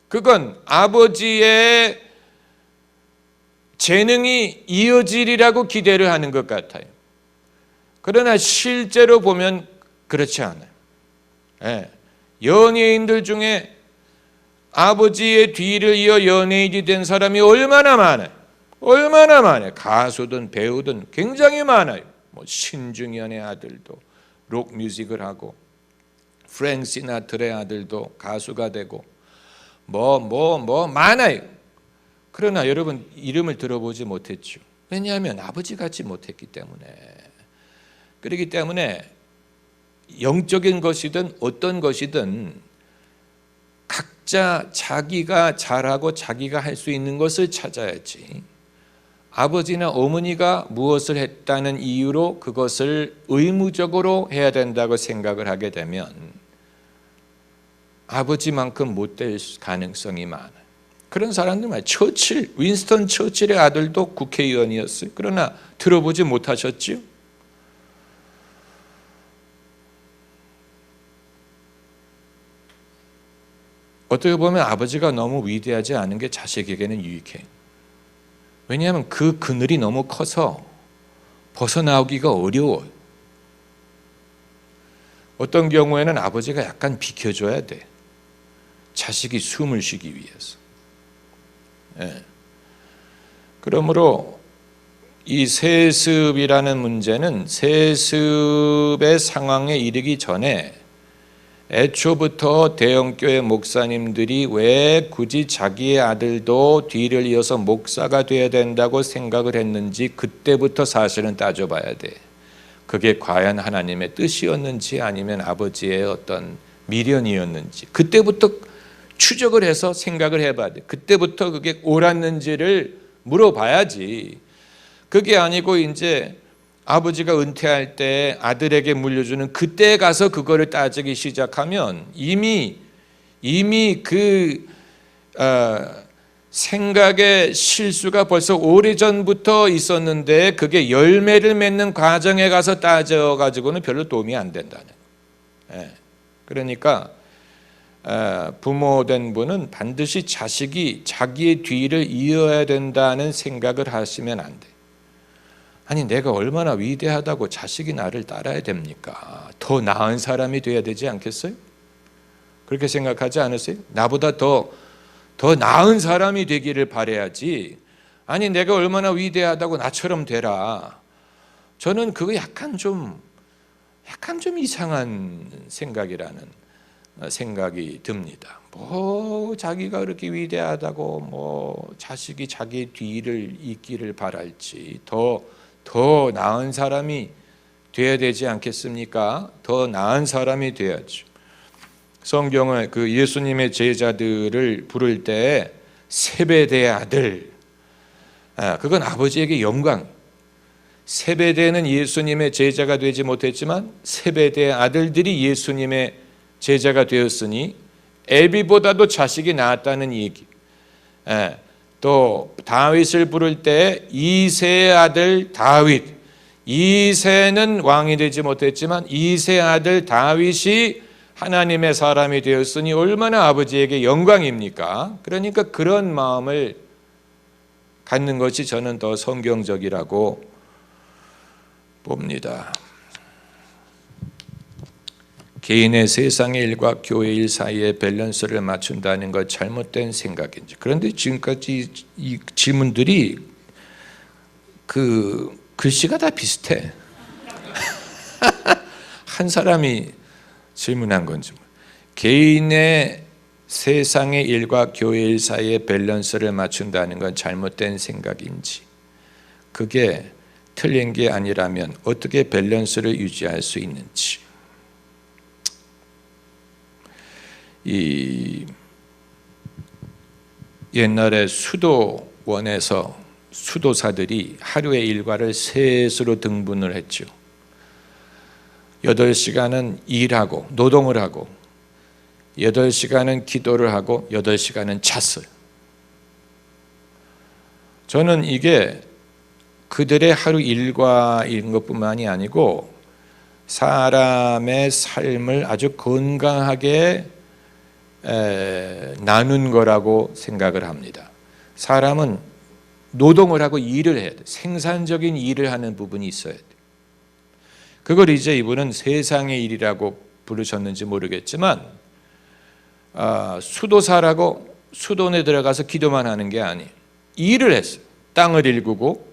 그건 아버지의 재능이 이어지리라고 기대를 하는 것 같아요. 그러나 실제로 보면 그렇지 않아요. 예. 연예인들 중에 아버지의 뒤를 이어 연예인이 된 사람이 얼마나 많아요. 얼마나 많아요. 가수든 배우든 굉장히 많아요. 뭐 신중현의 아들도 록 뮤직을 하고, 프랭크 시나트라의 아들도 가수가 되고, 뭐 많아요. 그러나 여러분 이름을 들어보지 못했죠. 왜냐하면 아버지 같지 못했기 때문에. 그렇기 때문에 영적인 것이든 어떤 것이든 각자 자기가 잘하고 자기가 할 수 있는 것을 찾아야지, 아버지나 어머니가 무엇을 했다는 이유로 그것을 의무적으로 해야 된다고 생각을 하게 되면 아버지만큼 못 될 가능성이 많아요. 그런 사람들 많아요. 윈스턴 처칠의 아들도 국회의원이었어요. 그러나 들어보지 못하셨지요? 어떻게 보면 아버지가 너무 위대하지 않은 게 자식에게는 유익해요. 왜냐하면 그 그늘이 너무 커서 벗어나오기가 어려워요. 어떤 경우에는 아버지가 약간 비켜줘야 돼. 자식이 숨을 쉬기 위해서. 예. 그러므로 이 세습이라는 문제는 세습의 상황에 이르기 전에 애초부터 대형교회 목사님들이 왜 굳이 자기의 아들도 뒤를 이어서 목사가 되어야 된다고 생각을 했는지 그때부터 사실은 따져봐야 돼. 그게 과연 하나님의 뜻이었는지 아니면 아버지의 어떤 미련이었는지 그때부터 추적을 해서 생각을 해봐야 돼. 그때부터 그게 옳았는지를 물어봐야지. 그게 아니고 이제 아버지가 은퇴할 때 아들에게 물려주는 그때 가서 그거를 따지기 시작하면 이미 그 생각의 실수가 벌써 오래전부터 있었는데 그게 열매를 맺는 과정에 가서 따져가지고는 별로 도움이 안 된다는 거예요. 그러니까 부모된 분은 반드시 자식이 자기의 뒤를 이어야 된다는 생각을 하시면 안 돼요. 아니 내가 얼마나 위대하다고 자식이 나를 따라야 됩니까? 더 나은 사람이 돼야 되지 않겠어요? 그렇게 생각하지 않으세요? 나보다 더 나은 사람이 되기를 바라야지. 아니 내가 얼마나 위대하다고 나처럼 되라. 저는 그거 약간 좀 이상한 생각이라는 생각이 듭니다. 뭐 자기가 그렇게 위대하다고 뭐 자식이 자기 뒤를 잇기를 바랄지 더 나은 사람이 되어야 되지 않겠습니까? 더 나은 사람이 되어야죠. 성경은 그 예수님의 제자들을 부를 때 세베대의 아들, 그건 아버지에게 영광. 세베대는 예수님의 제자가 되지 못했지만 세베대의 아들들이 예수님의 제자가 되었으니 애비보다도 자식이 낫다는 얘기. 또 다윗을 부를 때 이새의 아들 다윗, 이새는 왕이 되지 못했지만 이새의 아들 다윗이 하나님의 사람이 되었으니 얼마나 아버지에게 영광입니까? 그러니까 그런 마음을 갖는 것이 저는 더 성경적이라고 봅니다. 개인의 세상의 일과 교회 일 사이에 밸런스를 맞춘다는 것 잘못된 생각인지. 그런데 지금까지 이 질문들이 그 글씨가 다 비슷해. 한 사람이 질문한 건지. 개인의 세상의 일과 교회 일 사이에 밸런스를 맞춘다는 건 잘못된 생각인지, 그게 틀린 게 아니라면 어떻게 밸런스를 유지할 수 있는지. 이 옛날에 수도원에서 수도사들이 하루의 일과를 셋으로 등분을 했죠. 8시간은 일하고 노동을 하고 8시간은 기도를 하고 8시간은 잤어요. 저는 이게 그들의 하루 일과인 것뿐만이 아니고 사람의 삶을 아주 건강하게 나눈 거라고 생각을 합니다. 사람은 노동을 하고 일을 해야 돼. 생산적인 일을 하는 부분이 있어야 돼. 그걸 이제 이분은 세상의 일이라고 부르셨는지 모르겠지만 수도사라고 수도원에 들어가서 기도만 하는 게 아니에요. 일을 했어요. 땅을 일구고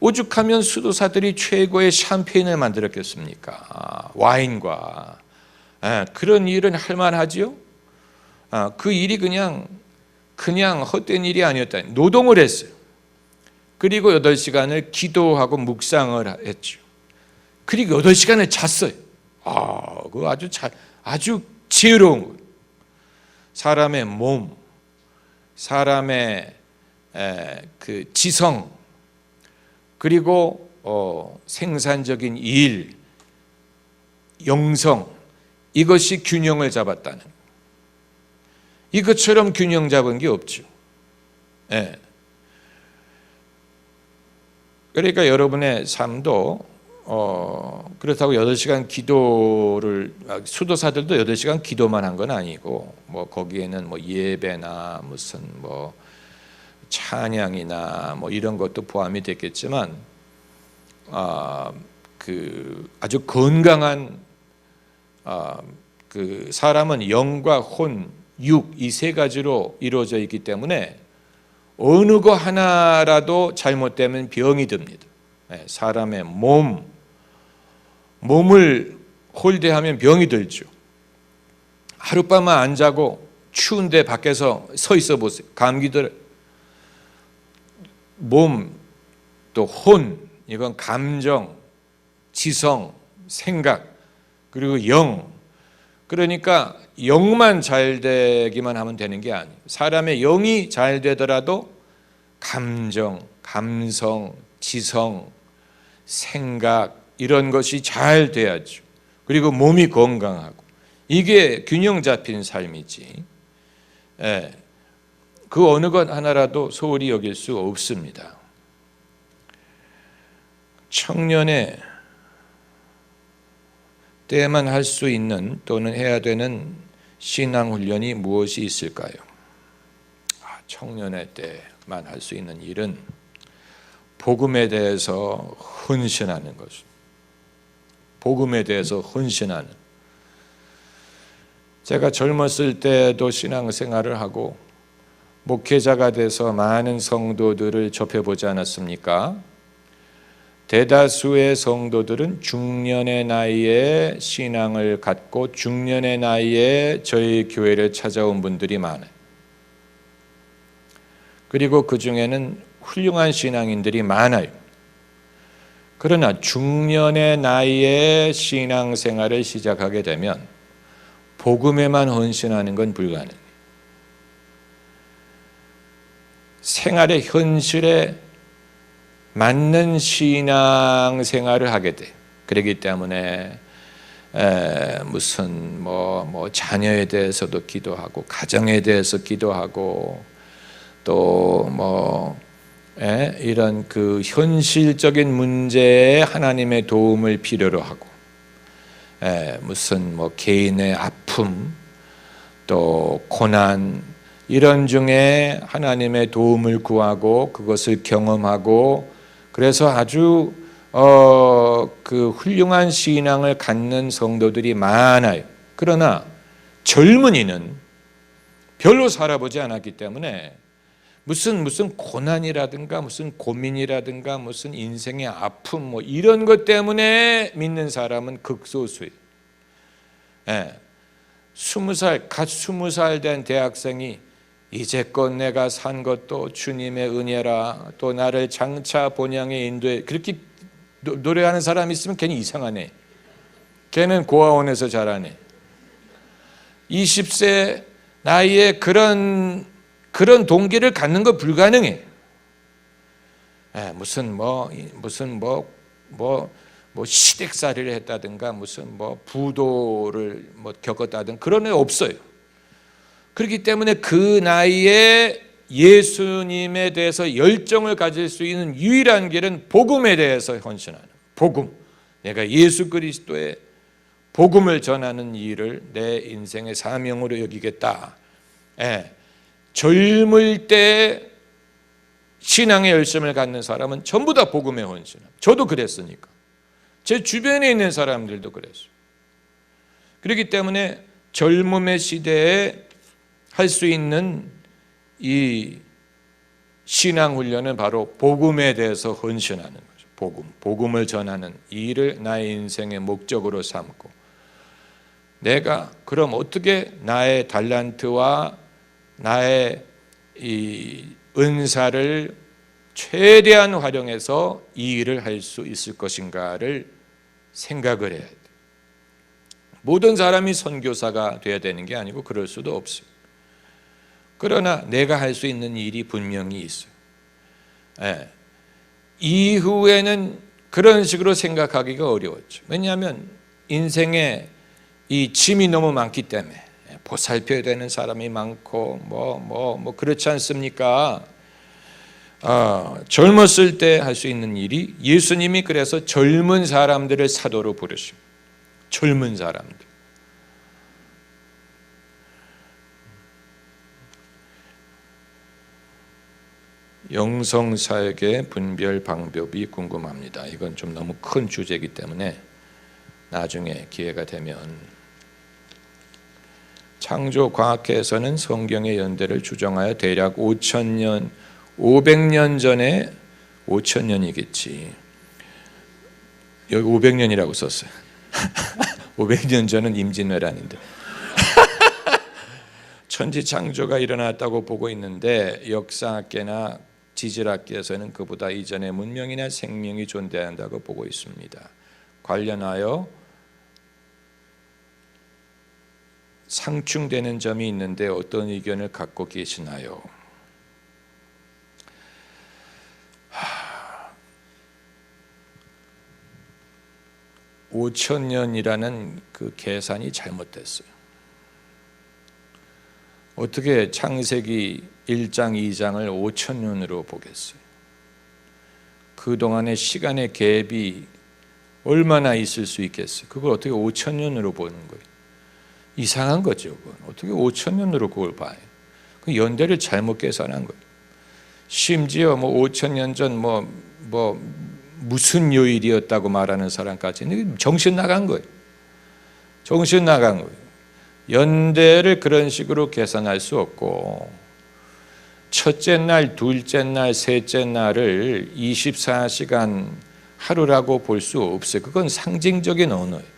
오죽하면 수도사들이 최고의 샴페인을 만들었겠습니까? 와인과 그런 일은 할 만하지요. 그 일이 그냥 헛된 일이 아니었다. 노동을 했어요. 그리고 8시간을 기도하고 묵상을 했죠. 그리고 8시간을 잤어요. 그거 아주 지혜로운 거예요. 사람의 몸, 사람의 그 지성, 그리고 생산적인 일, 영성, 이것이 균형을 잡았다는 거예요. 이것처럼 균형 잡은 게 없죠. 그러니까 여러분의 삶도 그렇다고 8시간 기도를, 수도사들도 8시간 기도만 한 건 아니고 뭐 거기에는 뭐 예배나 무슨 뭐 찬양이나 뭐 이런 것도 포함이 됐겠지만 그 아주 건강한 그 사람은 영과 혼, 육, 이 세 가지로 이루어져 있기 때문에 어느 거 하나라도 잘못되면 병이 듭니다. 사람의 몸을 홀대하면 병이 들죠. 하룻밤만 안 자고 추운데 밖에서 서 있어 보세요. 감기 들어요. 몸, 또 혼, 이건 감정, 지성, 생각, 그리고 영. 그러니까 영만 잘 되기만 하면 되는 게 아니에요. 사람의 영이 잘 되더라도 감정, 감성, 지성, 생각 이런 것이 잘 돼야죠. 그리고 몸이 건강하고 이게 균형 잡힌 삶이지. 그 어느 것 하나라도 소홀히 여길 수 없습니다. 청년의 때만 할 수 있는 또는 해야 되는 신앙 훈련이 무엇이 있을까요? 청년의 때만 할 수 있는 일은 복음에 대해서 헌신하는 것입니다. 복음에 대해서 헌신하는. 제가 젊었을 때도 신앙생활을 하고 목회자가 돼서 많은 성도들을 접해보지 않았습니까? 대다수의 성도들은 중년의 나이에 신앙을 갖고 중년의 나이에 저희 교회를 찾아온 분들이 많아요. 그리고 그 중에는 훌륭한 신앙인들이 많아요. 그러나 중년의 나이에 신앙생활을 시작하게 되면 복음에만 헌신하는 건 불가능해요. 생활의 현실에 맞는 신앙생활을 하게 돼. 그렇기 때문에 무슨 뭐 자녀에 대해서도 기도하고 가정에 대해서 기도하고 또 뭐 이런 그 현실적인 문제에 하나님의 도움을 필요로 하고 무슨 뭐 개인의 아픔 또 고난 이런 중에 하나님의 도움을 구하고 그것을 경험하고 그래서 아주 그 훌륭한 신앙을 갖는 성도들이 많아요. 그러나 젊은이는 별로 살아보지 않았기 때문에 무슨 고난이라든가 무슨 고민이라든가 무슨 인생의 아픔 뭐 이런 것 때문에 믿는 사람은 극소수예요. 20살 된 대학생이 이제껏 내가 산 것도 주님의 은혜라 또 나를 장차 본향에 인도해 그렇게 노래하는 사람이 있으면 괜히 이상하네. 걔는 고아원에서 자라네. 20세 나이에 그런 동기를 갖는 거 불가능해. 무슨 시댁살이를 했다든가 무슨 부도를 겪었다든 그런 애 없어요. 그렇기 때문에 그 나이에 예수님에 대해서 열정을 가질 수 있는 유일한 길은 복음에 대해서 헌신하는 복음. 내가 예수 그리스도의 복음을 전하는 일을 내 인생의 사명으로 여기겠다. 젊을 때 신앙의 열심을 갖는 사람은 전부 다 복음에 헌신합니다. 저도 그랬으니까. 제 주변에 있는 사람들도 그랬어요. 그렇기 때문에 젊음의 시대에 할 수 있는 이 신앙훈련은 바로 복음에 대해서 헌신하는 거죠. 복음을 전하는 이 일을 나의 인생의 목적으로 삼고, 내가 그럼 어떻게 나의 달란트와 나의 이 은사를 최대한 활용해서 이 일을 할 수 있을 것인가를 생각을 해야 돼요. 모든 사람이 선교사가 되어야 되는 게 아니고 그럴 수도 없어요. 그러나 내가 할 수 있는 일이 분명히 있어요. 이후에는 그런 식으로 생각하기가 어려웠죠. 왜냐하면 인생에 이 짐이 너무 많기 때문에 보살펴야 되는 사람이 많고 그렇지 않습니까? 젊었을 때 할 수 있는 일이, 예수님이 그래서 젊은 사람들을 사도로 부르십니다. 젊은 사람들. 영성사역의 분별 방법이 궁금합니다. 이건 좀 너무 큰 주제이기 때문에 나중에 기회가 되면. 창조과학회에서는 성경의 연대를 추정하여 대략 500년 전에, 5,000년이겠지. 여기 500년이라고 썼어요. 500년 전은 임진왜란인데. 천지 창조가 일어났다고 보고 있는데 역사학계나 지질학계에서는 그보다 이전의 문명이나 생명이 존재한다고 보고 있습니다. 관련하여 상충되는 점이 있는데 어떤 의견을 갖고 계시나요? 5,000년이라는 그 계산이 잘못됐어요. 어떻게 창세기 1장, 2장을 5,000년으로 보겠어요? 그동안의 시간의 갭이 얼마나 있을 수 있겠어요? 그걸 어떻게 5,000년으로 보는 거예요? 이상한 거죠. 그건. 어떻게 5,000년으로 그걸 봐요? 그 연대를 잘못 계산한 거예요. 심지어 5,000년 전 무슨 요일이었다고 말하는 사람까지는 정신 나간 거예요. 정신 나간 거예요. 연대를 그런 식으로 계산할 수 없고, 첫째 날, 둘째 날, 셋째 날을 24시간 하루라고 볼 수 없어요. 그건 상징적인 언어예요.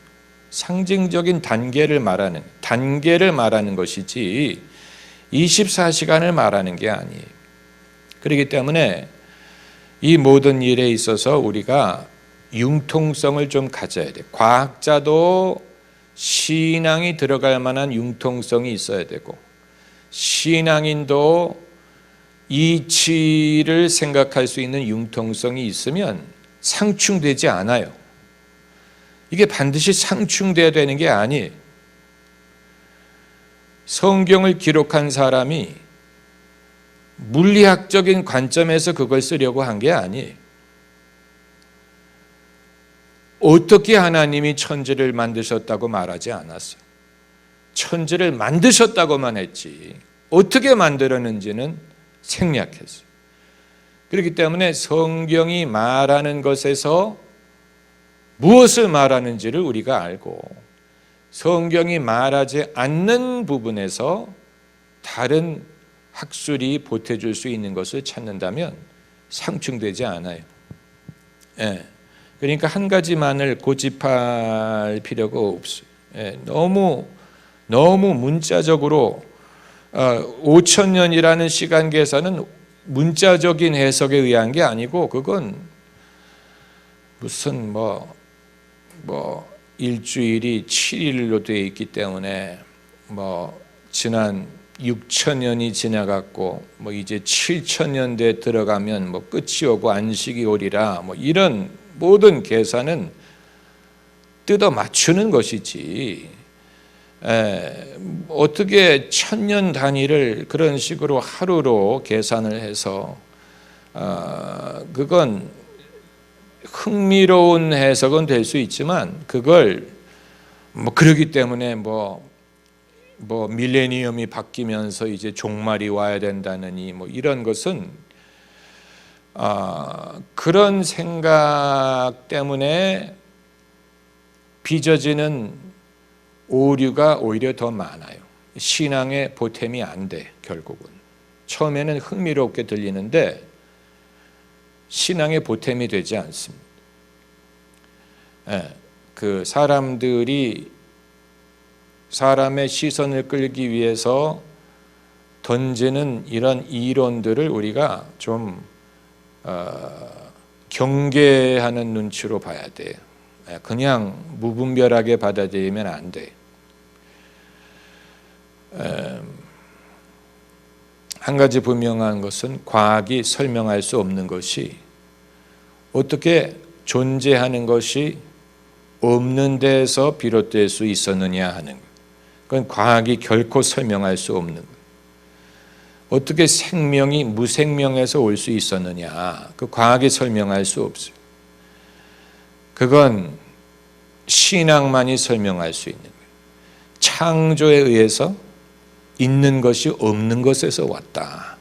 상징적인 단계를 말하는 것이지 24시간을 말하는 게 아니에요. 그렇기 때문에 이 모든 일에 있어서 우리가 융통성을 좀 가져야 돼요. 과학자도 신앙이 들어갈 만한 융통성이 있어야 되고, 신앙인도 이치를 생각할 수 있는 융통성이 있으면 상충되지 않아요. 이게 반드시 상충돼야 되는 게 아니에요. 성경을 기록한 사람이 물리학적인 관점에서 그걸 쓰려고 한 게 아니에요. 어떻게 하나님이 천지를 만드셨다고 말하지 않았어요. 천지를 만드셨다고만 했지 어떻게 만들었는지는 생략했어요. 그렇기 때문에 성경이 말하는 것에서 무엇을 말하는지를 우리가 알고, 성경이 말하지 않는 부분에서 다른 학술이 보태줄 수 있는 것을 찾는다면 상충되지 않아요. 그러니까 한 가지만을 고집할 필요가 없어요. 너무 문자적으로 5,000년이라는 시간 계산은 문자적인 해석에 의한 게 아니고, 그건 무슨 일주일이 7일로 되어 있기 때문에 지난 6,000년이 지나갔고 이제 7,000년대에 들어가면 끝이 오고 안식이 오리라, 이런 모든 계산은 뜯어 맞추는 것이지, 어떻게 1,000년 단위를 그런 식으로 하루로 계산을 해서 그건 흥미로운 해석은 될 수 있지만, 그걸 그러기 때문에 밀레니엄이 바뀌면서 이제 종말이 와야 된다느니 이런 것은 그런 생각 때문에 빚어지는 오류가 오히려 더 많아요. 신앙의 보탬이 안 돼, 결국은. 처음에는 흥미롭게 들리는데 신앙의 보탬이 되지 않습니다. 그 사람들이 사람의 시선을 끌기 위해서 던지는 이런 이론들을 우리가 좀 경계하는 눈치로 봐야 돼요. 그냥 무분별하게 받아들이면 안 돼. 한 가지 분명한 것은 과학이 설명할 수 없는 것이 어떻게 존재하는 것이 없는 데에서 비롯될 수 있었느냐 하는 것. 그건 과학이 결코 설명할 수 없는 것. 어떻게 생명이 무생명에서 올 수 있었느냐, 그 과학이 설명할 수 없어요. 그건 신앙만이 설명할 수 있는 거예요. 창조에 의해서 있는 것이 없는 것에서 왔다.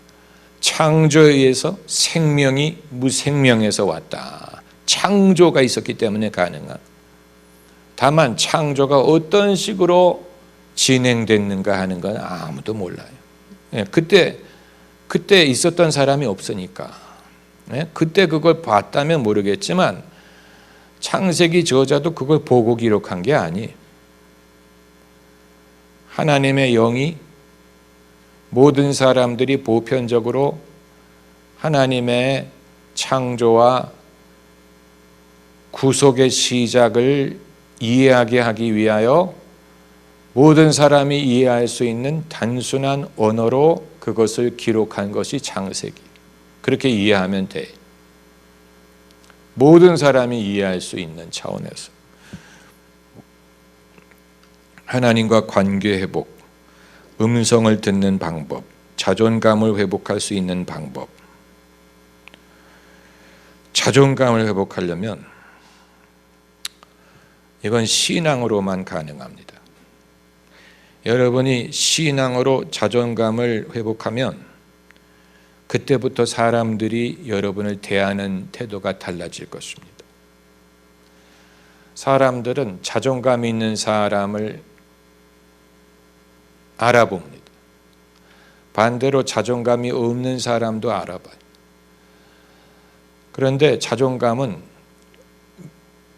창조에 의해서 생명이 무생명에서 왔다. 창조가 있었기 때문에 가능한. 다만 창조가 어떤 식으로 진행됐는가 하는 건 아무도 몰라요. 그때 있었던 사람이 없으니까. 그때 그걸 봤다면 모르겠지만 창세기 저자도 그걸 보고 기록한 게 아니에요. 하나님의 영이 모든 사람들이 보편적으로 하나님의 창조와 구속의 시작을 이해하게 하기 위하여 모든 사람이 이해할 수 있는 단순한 언어로 그것을 기록한 것이 창세기. 그렇게 이해하면 돼. 모든 사람이 이해할 수 있는 차원에서 하나님과 관계 회복, 음성을 듣는 방법, 자존감을 회복할 수 있는 방법. 자존감을 회복하려면 이건 신앙으로만 가능합니다. 여러분이 신앙으로 자존감을 회복하면 그때부터 사람들이 여러분을 대하는 태도가 달라질 것입니다. 사람들은 자존감 있는 사람을 알아봅니다. 반대로 자존감이 없는 사람도 알아봐요. 그런데 자존감은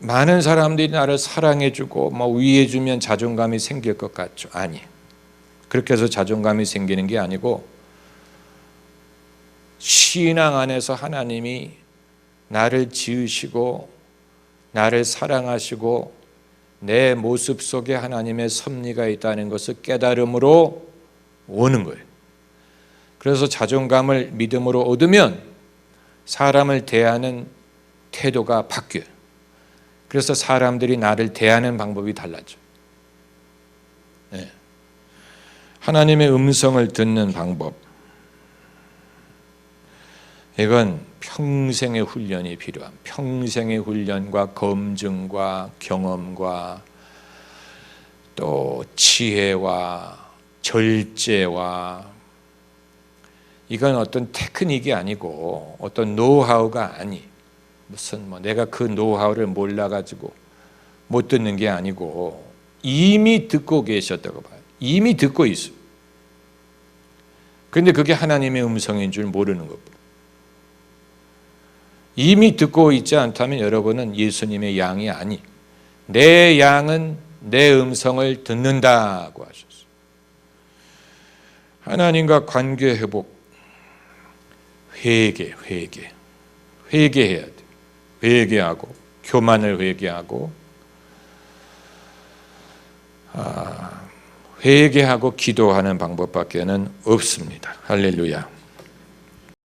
많은 사람들이 나를 사랑해주고 위해주면 자존감이 생길 것 같죠? 아니. 그렇게 해서 자존감이 생기는 게 아니고 신앙 안에서 하나님이 나를 지으시고 나를 사랑하시고 내 모습 속에 하나님의 섭리가 있다는 것을 깨달음으로 오는 거예요. 그래서 자존감을 믿음으로 얻으면 사람을 대하는 태도가 바뀌어요. 그래서 사람들이 나를 대하는 방법이 달라져. 하나님의 음성을 듣는 방법. 이건 평생의 훈련이 필요한, 평생의 훈련과 검증과 경험과 또 지혜와 절제와, 이건 어떤 테크닉이 아니고 어떤 노하우가 아니, 무슨 내가 그 노하우를 몰라가지고 못 듣는 게 아니고 이미 듣고 계셨다고 봐요. 이미 듣고 있어요. 그런데 그게 하나님의 음성인 줄 모르는 겁니다. 이미 듣고 있지 않다면 여러분은 예수님의 양이 아니, 내 양은 내 음성을 듣는다고 하셨어요. 하나님과 관계 회복, 회개해야 돼. 회개하고 교만을 회개하고 회개하고 기도하는 방법밖에는 없습니다. 할렐루야.